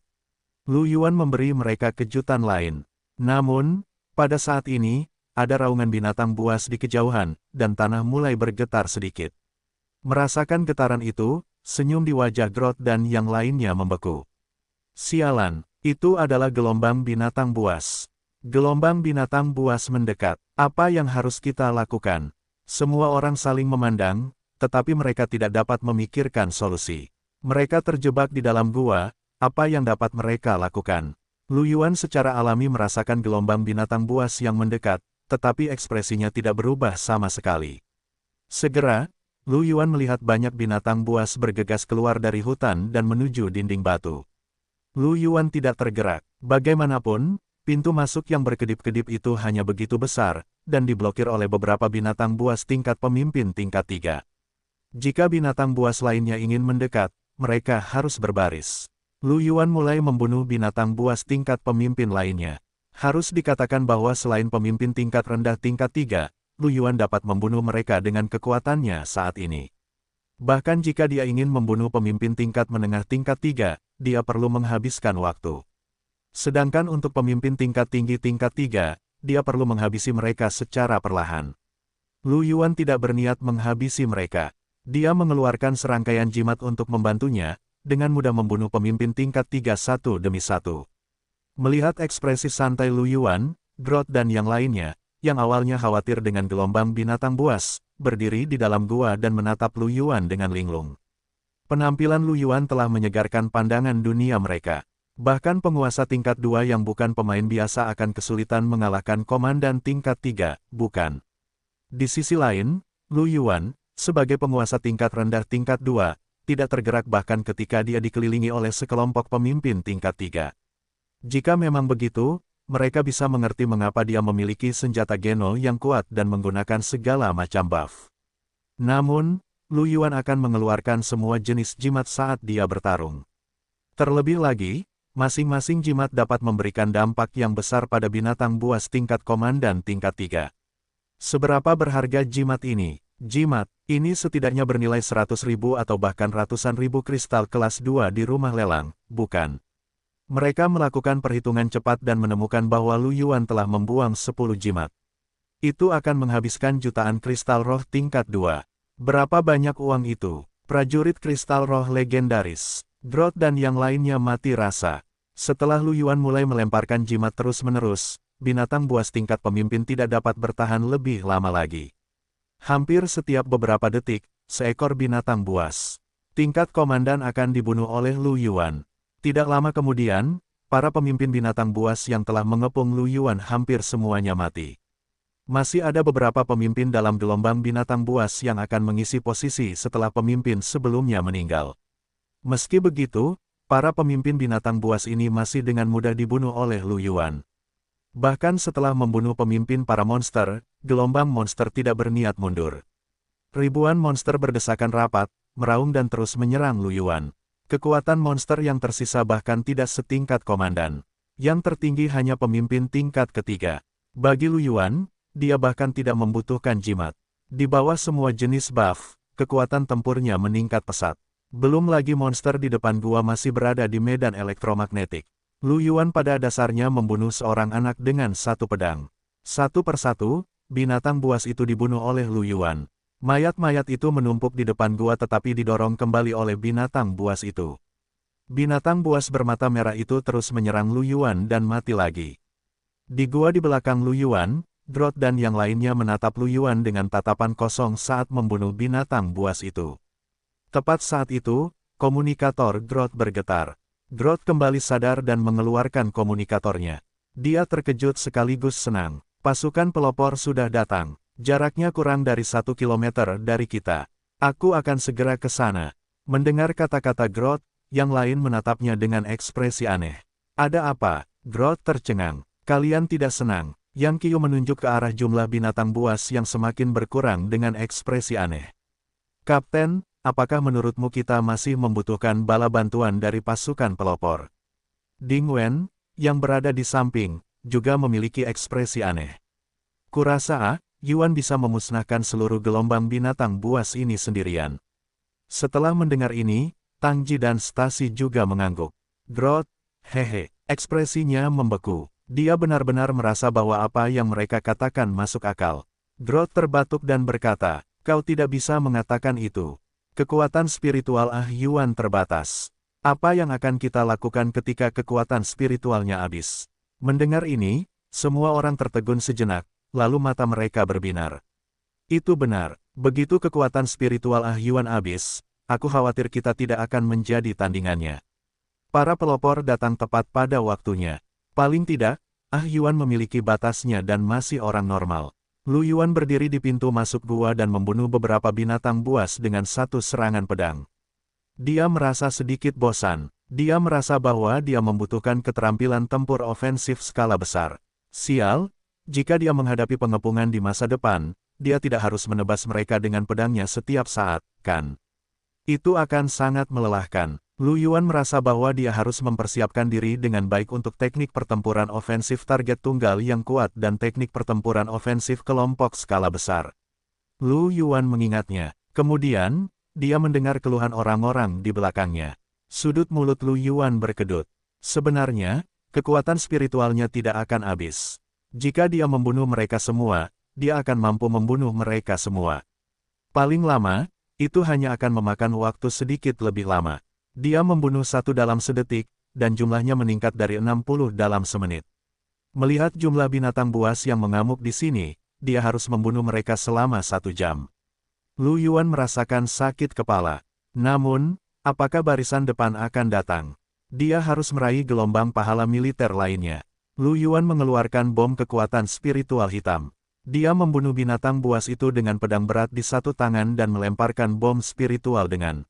Lu Yuan memberi mereka kejutan lain. Namun, pada saat ini, ada raungan binatang buas di kejauhan, dan tanah mulai bergetar sedikit. Merasakan getaran itu, senyum di wajah Groth dan yang lainnya membeku. Sialan, itu adalah gelombang binatang buas. Gelombang binatang buas mendekat. Apa yang harus kita lakukan? Semua orang saling memandang, tetapi mereka tidak dapat memikirkan solusi. Mereka terjebak di dalam gua, apa yang dapat mereka lakukan? Lu Yuan secara alami merasakan gelombang binatang buas yang mendekat, tetapi ekspresinya tidak berubah sama sekali. Segera, Lu Yuan melihat banyak binatang buas bergegas keluar dari hutan dan menuju dinding batu. Lu Yuan tidak tergerak. Bagaimanapun, pintu masuk yang berkedip-kedip itu hanya begitu besar, dan diblokir oleh beberapa binatang buas tingkat pemimpin tingkat 3. Jika binatang buas lainnya ingin mendekat, mereka harus berbaris. Lu Yuan mulai membunuh binatang buas tingkat pemimpin lainnya. Harus dikatakan bahwa selain pemimpin tingkat rendah tingkat 3, Lu Yuan dapat membunuh mereka dengan kekuatannya saat ini. Bahkan jika dia ingin membunuh pemimpin tingkat menengah tingkat 3, dia perlu menghabiskan waktu. Sedangkan untuk pemimpin tingkat tinggi tingkat 3, dia perlu menghabisi mereka secara perlahan. Lu Yuan tidak berniat menghabisi mereka. Dia mengeluarkan serangkaian jimat untuk membantunya, dengan mudah membunuh pemimpin tingkat 3 satu demi satu. Melihat ekspresi santai Lu Yuan, Groth dan yang lainnya, yang awalnya khawatir dengan gelombang binatang buas, berdiri di dalam gua dan menatap Lu Yuan dengan linglung. Penampilan Lu Yuan telah menyegarkan pandangan dunia mereka. Bahkan penguasa tingkat 2 yang bukan pemain biasa akan kesulitan mengalahkan komandan tingkat 3, bukan? Di sisi lain, Lu Yuan, sebagai penguasa tingkat rendah tingkat 2, tidak tergerak bahkan ketika dia dikelilingi oleh sekelompok pemimpin tingkat 3. Jika memang begitu, mereka bisa mengerti mengapa dia memiliki senjata Geno yang kuat dan menggunakan segala macam buff. Namun, Lu Yuan akan mengeluarkan semua jenis jimat saat dia bertarung. Terlebih lagi, masing-masing jimat dapat memberikan dampak yang besar pada binatang buas tingkat komandan tingkat 3. Seberapa berharga jimat ini? Jimat ini setidaknya bernilai 100.000 atau bahkan ratusan ribu kristal kelas 2 di rumah lelang, bukan? Mereka melakukan perhitungan cepat dan menemukan bahwa Lu Yuan telah membuang 10 jimat. Itu akan menghabiskan jutaan kristal roh tingkat 2. Berapa banyak uang itu? Prajurit kristal roh legendaris. Groth dan yang lainnya mati rasa. Setelah Lu Yuan mulai melemparkan jimat terus-menerus, binatang buas tingkat pemimpin tidak dapat bertahan lebih lama lagi. Hampir setiap beberapa detik, seekor binatang buas tingkat komandan akan dibunuh oleh Lu Yuan. Tidak lama kemudian, para pemimpin binatang buas yang telah mengepung Lu Yuan hampir semuanya mati. Masih ada beberapa pemimpin dalam gelombang binatang buas yang akan mengisi posisi setelah pemimpin sebelumnya meninggal. Meski begitu, para pemimpin binatang buas ini masih dengan mudah dibunuh oleh Lu Yuan. Bahkan setelah membunuh pemimpin para monster, gelombang monster tidak berniat mundur. Ribuan monster berdesakan rapat, meraung dan terus menyerang Lu Yuan. Kekuatan monster yang tersisa bahkan tidak setingkat komandan. Yang tertinggi hanya pemimpin tingkat ketiga. Bagi Lu Yuan, dia bahkan tidak membutuhkan jimat. Di bawah semua jenis buff, kekuatan tempurnya meningkat pesat. Belum lagi monster di depan gua masih berada di medan elektromagnetik. Lu Yuan pada dasarnya membunuh seorang anak dengan satu pedang. Satu persatu, binatang buas itu dibunuh oleh Lu Yuan. Mayat-mayat itu menumpuk di depan gua tetapi didorong kembali oleh binatang buas itu. Binatang buas bermata merah itu terus menyerang Lu Yuan dan mati lagi. Di gua di belakang Lu Yuan, Groth dan yang lainnya menatap Lu Yuan dengan tatapan kosong saat membunuh binatang buas itu. Tepat saat itu, komunikator Groth bergetar. Groth kembali sadar dan mengeluarkan komunikatornya. Dia terkejut sekaligus senang. Pasukan pelopor sudah datang. Jaraknya kurang dari 1 kilometer dari kita. Aku akan segera ke sana. Mendengar kata-kata Groth, yang lain menatapnya dengan ekspresi aneh. Ada apa? Groth tercengang. Kalian tidak senang. Yang Qiu menunjuk ke arah jumlah binatang buas yang semakin berkurang dengan ekspresi aneh. Kapten, apakah menurutmu kita masih membutuhkan bala bantuan dari pasukan pelopor? Ding Wen, yang berada di samping, juga memiliki ekspresi aneh. Kurasa, Yuan bisa memusnahkan seluruh gelombang binatang buas ini sendirian. Setelah mendengar ini, Tang Ji dan Stasi juga mengangguk. Groth, hehe, ekspresinya membeku. Dia benar-benar merasa bahwa apa yang mereka katakan masuk akal. Groth terbatuk dan berkata, kau tidak bisa mengatakan itu. Kekuatan spiritual Yuan terbatas. Apa yang akan kita lakukan ketika kekuatan spiritualnya habis? Mendengar ini, semua orang tertegun sejenak, lalu mata mereka berbinar. Itu benar, begitu kekuatan spiritual Yuan habis, aku khawatir kita tidak akan menjadi tandingannya. Para pelopor datang tepat pada waktunya. Paling tidak, Yuan memiliki batasnya dan masih orang normal. Lu Yuan berdiri di pintu masuk gua dan membunuh beberapa binatang buas dengan satu serangan pedang. Dia merasa sedikit bosan. Dia merasa bahwa dia membutuhkan keterampilan tempur ofensif skala besar. Sial, jika dia menghadapi pengepungan di masa depan, dia tidak harus menebas mereka dengan pedangnya setiap saat, kan? Itu akan sangat melelahkan. Lu Yuan merasa bahwa dia harus mempersiapkan diri dengan baik untuk teknik pertempuran ofensif target tunggal yang kuat dan teknik pertempuran ofensif kelompok skala besar. Lu Yuan mengingatnya. Kemudian, dia mendengar keluhan orang-orang di belakangnya. Sudut mulut Lu Yuan berkedut. Sebenarnya, kekuatan spiritualnya tidak akan habis. Jika dia membunuh mereka semua, dia akan mampu membunuh mereka semua. Paling lama, itu hanya akan memakan waktu sedikit lebih lama. Dia membunuh satu dalam sedetik, dan jumlahnya meningkat dari 60 dalam semenit. Melihat jumlah binatang buas yang mengamuk di sini, dia harus membunuh mereka selama 1 jam. Lu Yuan merasakan sakit kepala. Namun, apakah barisan depan akan datang? Dia harus meraih gelombang pahala militer lainnya. Lu Yuan mengeluarkan bom kekuatan spiritual hitam. Dia membunuh binatang buas itu dengan pedang berat di satu tangan dan melemparkan bom spiritual dengan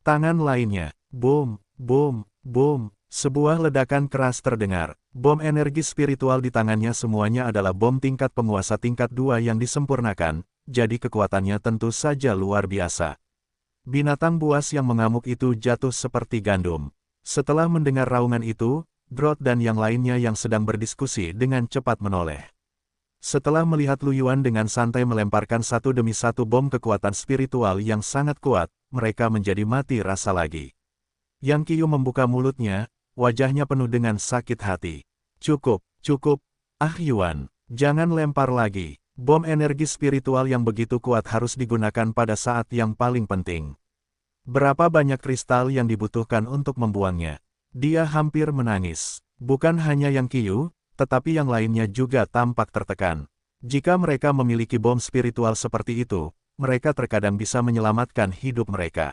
tangan lainnya. Boom, boom, boom. Sebuah ledakan keras terdengar. Bom energi spiritual di tangannya semuanya adalah bom tingkat penguasa tingkat 2 yang disempurnakan, jadi kekuatannya tentu saja luar biasa. Binatang buas yang mengamuk itu jatuh seperti gandum. Setelah mendengar raungan itu, Groth dan yang lainnya yang sedang berdiskusi dengan cepat menoleh. Setelah melihat Lu Yuan dengan santai melemparkan satu demi satu bom kekuatan spiritual yang sangat kuat, mereka menjadi mati rasa lagi. Yang Qiu membuka mulutnya, wajahnya penuh dengan sakit hati. Cukup, cukup, Yuan, jangan lempar lagi. Bom energi spiritual yang begitu kuat harus digunakan pada saat yang paling penting. Berapa banyak kristal yang dibutuhkan untuk membuangnya? Dia hampir menangis. Bukan hanya Yang Qiu, tetapi yang lainnya juga tampak tertekan. Jika mereka memiliki bom spiritual seperti itu, mereka terkadang bisa menyelamatkan hidup mereka.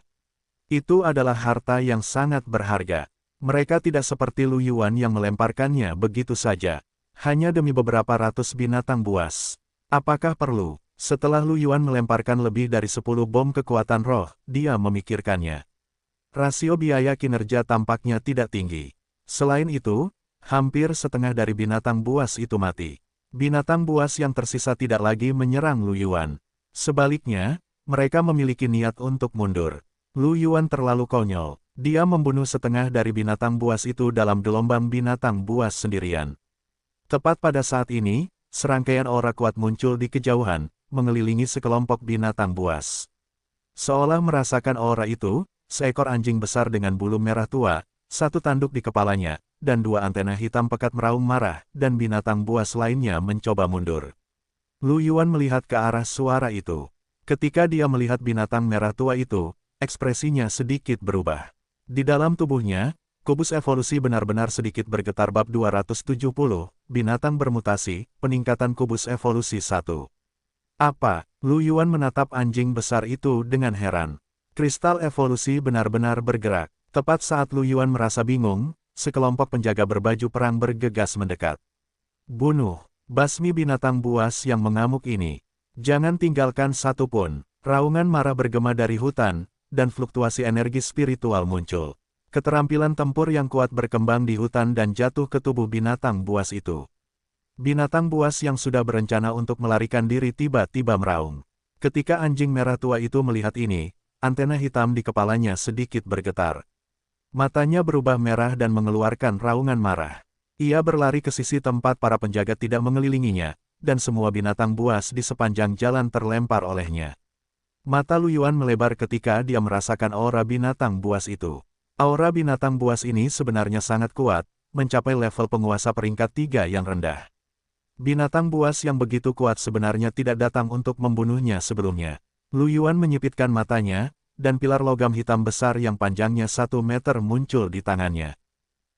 Itu adalah harta yang sangat berharga. Mereka tidak seperti Lu Yuan yang melemparkannya begitu saja. Hanya demi beberapa ratus binatang buas. Apakah perlu? Setelah Lu Yuan melemparkan lebih dari 10 bom kekuatan roh, dia memikirkannya. Rasio biaya kinerja tampaknya tidak tinggi. Selain itu, hampir setengah dari binatang buas itu mati. Binatang buas yang tersisa tidak lagi menyerang Lu Yuan. Sebaliknya, mereka memiliki niat untuk mundur. Lu Yuan terlalu konyol. Dia membunuh setengah dari binatang buas itu dalam gelombang binatang buas sendirian. Tepat pada saat ini, serangkaian aura kuat muncul di kejauhan, mengelilingi sekelompok binatang buas. Seolah merasakan aura itu, seekor anjing besar dengan bulu merah tua, satu tanduk di kepalanya, dan dua antena hitam pekat meraung marah, dan binatang buas lainnya mencoba mundur. Lu Yuan melihat ke arah suara itu. Ketika dia melihat binatang merah tua itu, ekspresinya sedikit berubah. Di dalam tubuhnya, kubus evolusi benar-benar sedikit bergetar. Bab 270, binatang bermutasi, peningkatan kubus evolusi 1. Apa? Lu Yuan menatap anjing besar itu dengan heran. Kristal evolusi benar-benar bergerak. Tepat saat Lu Yuan merasa bingung, sekelompok penjaga berbaju perang bergegas mendekat. Bunuh, basmi binatang buas yang mengamuk ini. Jangan tinggalkan satu pun. Raungan marah bergema dari hutan, dan fluktuasi energi spiritual muncul. Keterampilan tempur yang kuat berkembang di hutan dan jatuh ke tubuh binatang buas itu. Binatang buas yang sudah berencana untuk melarikan diri tiba-tiba meraung. Ketika anjing merah tua itu melihat ini, antena hitam di kepalanya sedikit bergetar. Matanya berubah merah dan mengeluarkan raungan marah. Ia berlari ke sisi tempat para penjaga tidak mengelilinginya, dan semua binatang buas di sepanjang jalan terlempar olehnya. Mata Lu Yuan melebar ketika dia merasakan aura binatang buas itu. Aura binatang buas ini sebenarnya sangat kuat, mencapai level penguasa peringkat 3 yang rendah. Binatang buas yang begitu kuat sebenarnya tidak datang untuk membunuhnya sebelumnya. Lu Yuan menyipitkan matanya, dan pilar logam hitam besar yang panjangnya 1 meter muncul di tangannya.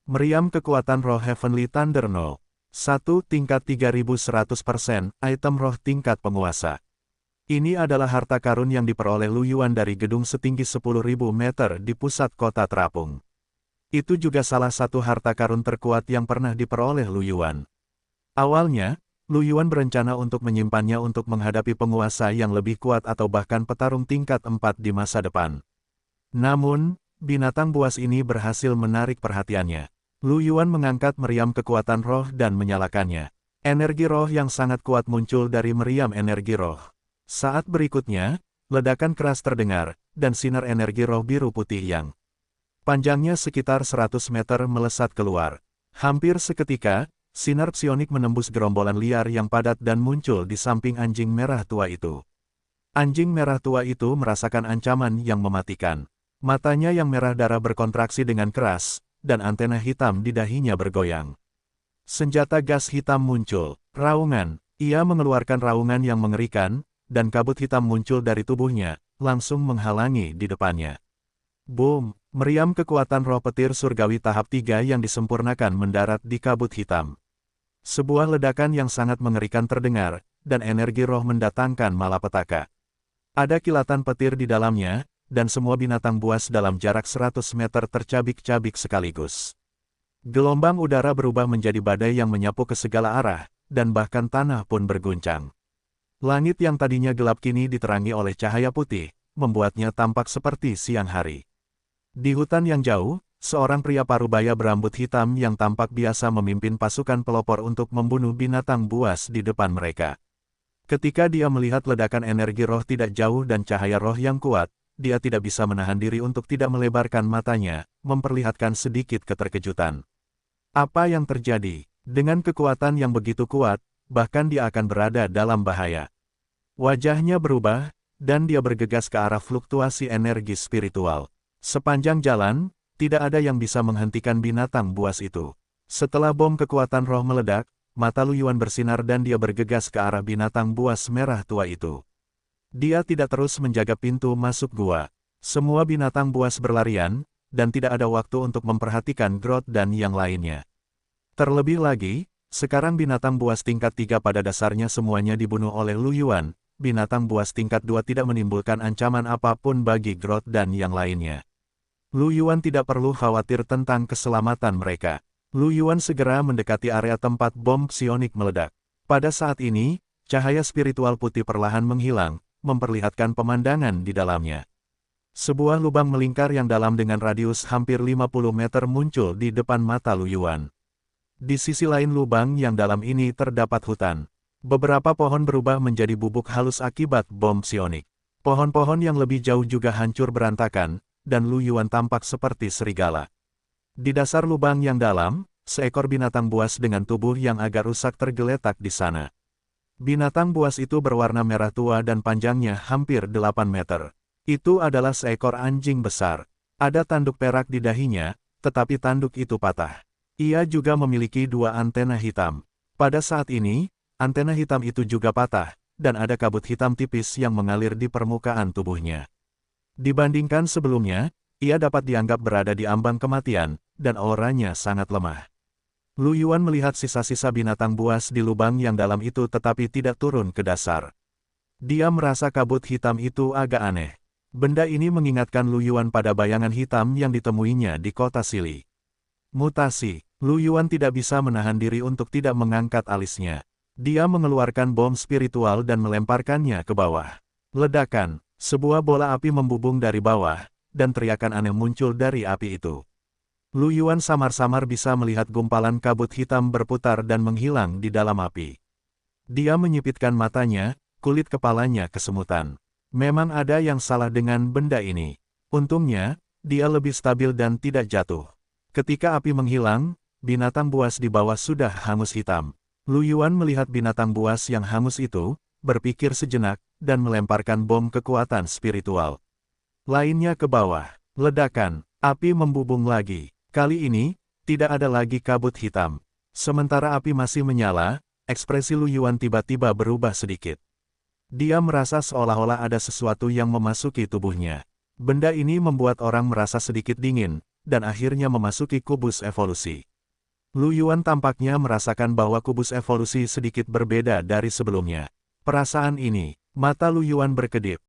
Meriam kekuatan roh Heavenly Thunder 0. 1 tingkat 3100%, item roh tingkat penguasa. Ini adalah harta karun yang diperoleh Lu Yuan dari gedung setinggi 10.000 meter di pusat kota terapung. Itu juga salah satu harta karun terkuat yang pernah diperoleh Lu Yuan. Awalnya, Lu Yuan berencana untuk menyimpannya untuk menghadapi penguasa yang lebih kuat atau bahkan petarung tingkat 4 di masa depan. Namun, binatang buas ini berhasil menarik perhatiannya. Lu Yuan mengangkat meriam kekuatan roh dan menyalakannya. Energi roh yang sangat kuat muncul dari meriam energi roh. Saat berikutnya, ledakan keras terdengar, dan sinar energi roh biru putih yang panjangnya sekitar 100 meter melesat keluar. Hampir seketika, sinar psionik menembus gerombolan liar yang padat dan muncul di samping anjing merah tua itu. Anjing merah tua itu merasakan ancaman yang mematikan. Matanya yang merah darah berkontraksi dengan keras, dan antena hitam di dahinya bergoyang. Senjata gas hitam muncul. Raungan. Ia mengeluarkan raungan yang mengerikan, dan kabut hitam muncul dari tubuhnya, langsung menghalangi di depannya. Boom! Meriam kekuatan roh petir surgawi tahap 3 yang disempurnakan mendarat di kabut hitam. Sebuah ledakan yang sangat mengerikan terdengar, dan energi roh mendatangkan malapetaka. Ada kilatan petir di dalamnya, dan semua binatang buas dalam jarak 100 meter tercabik-cabik sekaligus. Gelombang udara berubah menjadi badai yang menyapu ke segala arah, dan bahkan tanah pun berguncang. Langit yang tadinya gelap kini diterangi oleh cahaya putih, membuatnya tampak seperti siang hari. Di hutan yang jauh, seorang pria parubaya berambut hitam yang tampak biasa memimpin pasukan pelopor untuk membunuh binatang buas di depan mereka. Ketika dia melihat ledakan energi roh tidak jauh dan cahaya roh yang kuat, dia tidak bisa menahan diri untuk tidak melebarkan matanya, memperlihatkan sedikit keterkejutan. Apa yang terjadi? Dengan kekuatan yang begitu kuat, bahkan dia akan berada dalam bahaya. Wajahnya berubah, dan dia bergegas ke arah fluktuasi energi spiritual. Sepanjang jalan, tidak ada yang bisa menghentikan binatang buas itu. Setelah bom kekuatan roh meledak, mata Lu Yuan bersinar dan dia bergegas ke arah binatang buas merah tua itu. Dia tidak terus menjaga pintu masuk gua. Semua binatang buas berlarian, dan tidak ada waktu untuk memperhatikan Groth dan yang lainnya. Terlebih lagi, sekarang binatang buas tingkat 3 pada dasarnya semuanya dibunuh oleh Lu Yuan. Binatang buas tingkat 2 tidak menimbulkan ancaman apapun bagi Groth dan yang lainnya. Lu Yuan tidak perlu khawatir tentang keselamatan mereka. Lu Yuan segera mendekati area tempat bom psionik meledak. Pada saat ini, cahaya spiritual putih perlahan menghilang, memperlihatkan pemandangan di dalamnya. Sebuah lubang melingkar yang dalam dengan radius hampir 50 meter muncul di depan mata Lu Yuan. Di sisi lain lubang yang dalam ini terdapat hutan. Beberapa pohon berubah menjadi bubuk halus akibat bom psionik. Pohon-pohon yang lebih jauh juga hancur berantakan, dan Lu Yuan tampak seperti serigala. Di dasar lubang yang dalam, seekor binatang buas dengan tubuh yang agak rusak tergeletak di sana. Binatang buas itu berwarna merah tua dan panjangnya hampir 8 meter. Itu adalah seekor anjing besar. Ada tanduk perak di dahinya, tetapi tanduk itu patah. Ia juga memiliki dua antena hitam. Pada saat ini, antena hitam itu juga patah, dan ada kabut hitam tipis yang mengalir di permukaan tubuhnya. Dibandingkan sebelumnya, ia dapat dianggap berada di ambang kematian, dan auranya sangat lemah. Lu Yuan melihat sisa-sisa binatang buas di lubang yang dalam itu tetapi tidak turun ke dasar. Dia merasa kabut hitam itu agak aneh. Benda ini mengingatkan Lu Yuan pada bayangan hitam yang ditemuinya di kota Sili. Mutasi. Lu Yuan tidak bisa menahan diri untuk tidak mengangkat alisnya. Dia mengeluarkan bom spiritual dan melemparkannya ke bawah. Ledakan. Sebuah bola api membubung dari bawah, dan teriakan aneh muncul dari api itu. Lu Yuan samar-samar bisa melihat gumpalan kabut hitam berputar dan menghilang di dalam api. Dia menyipitkan matanya, kulit kepalanya kesemutan. Memang ada yang salah dengan benda ini. Untungnya, dia lebih stabil dan tidak jatuh. Ketika api menghilang, binatang buas di bawah sudah hangus hitam. Lu Yuan melihat binatang buas yang hangus itu, berpikir sejenak, dan melemparkan bom kekuatan spiritual lainnya ke bawah. Ledakan, api membubung lagi. Kali ini, tidak ada lagi kabut hitam. Sementara api masih menyala, ekspresi Lu Yuan tiba-tiba berubah sedikit. Dia merasa seolah-olah ada sesuatu yang memasuki tubuhnya. Benda ini membuat orang merasa sedikit dingin, dan akhirnya memasuki kubus evolusi. Lu Yuan tampaknya merasakan bahwa kubus evolusi sedikit berbeda dari sebelumnya. Perasaan ini, mata Lu Yuan berkedip.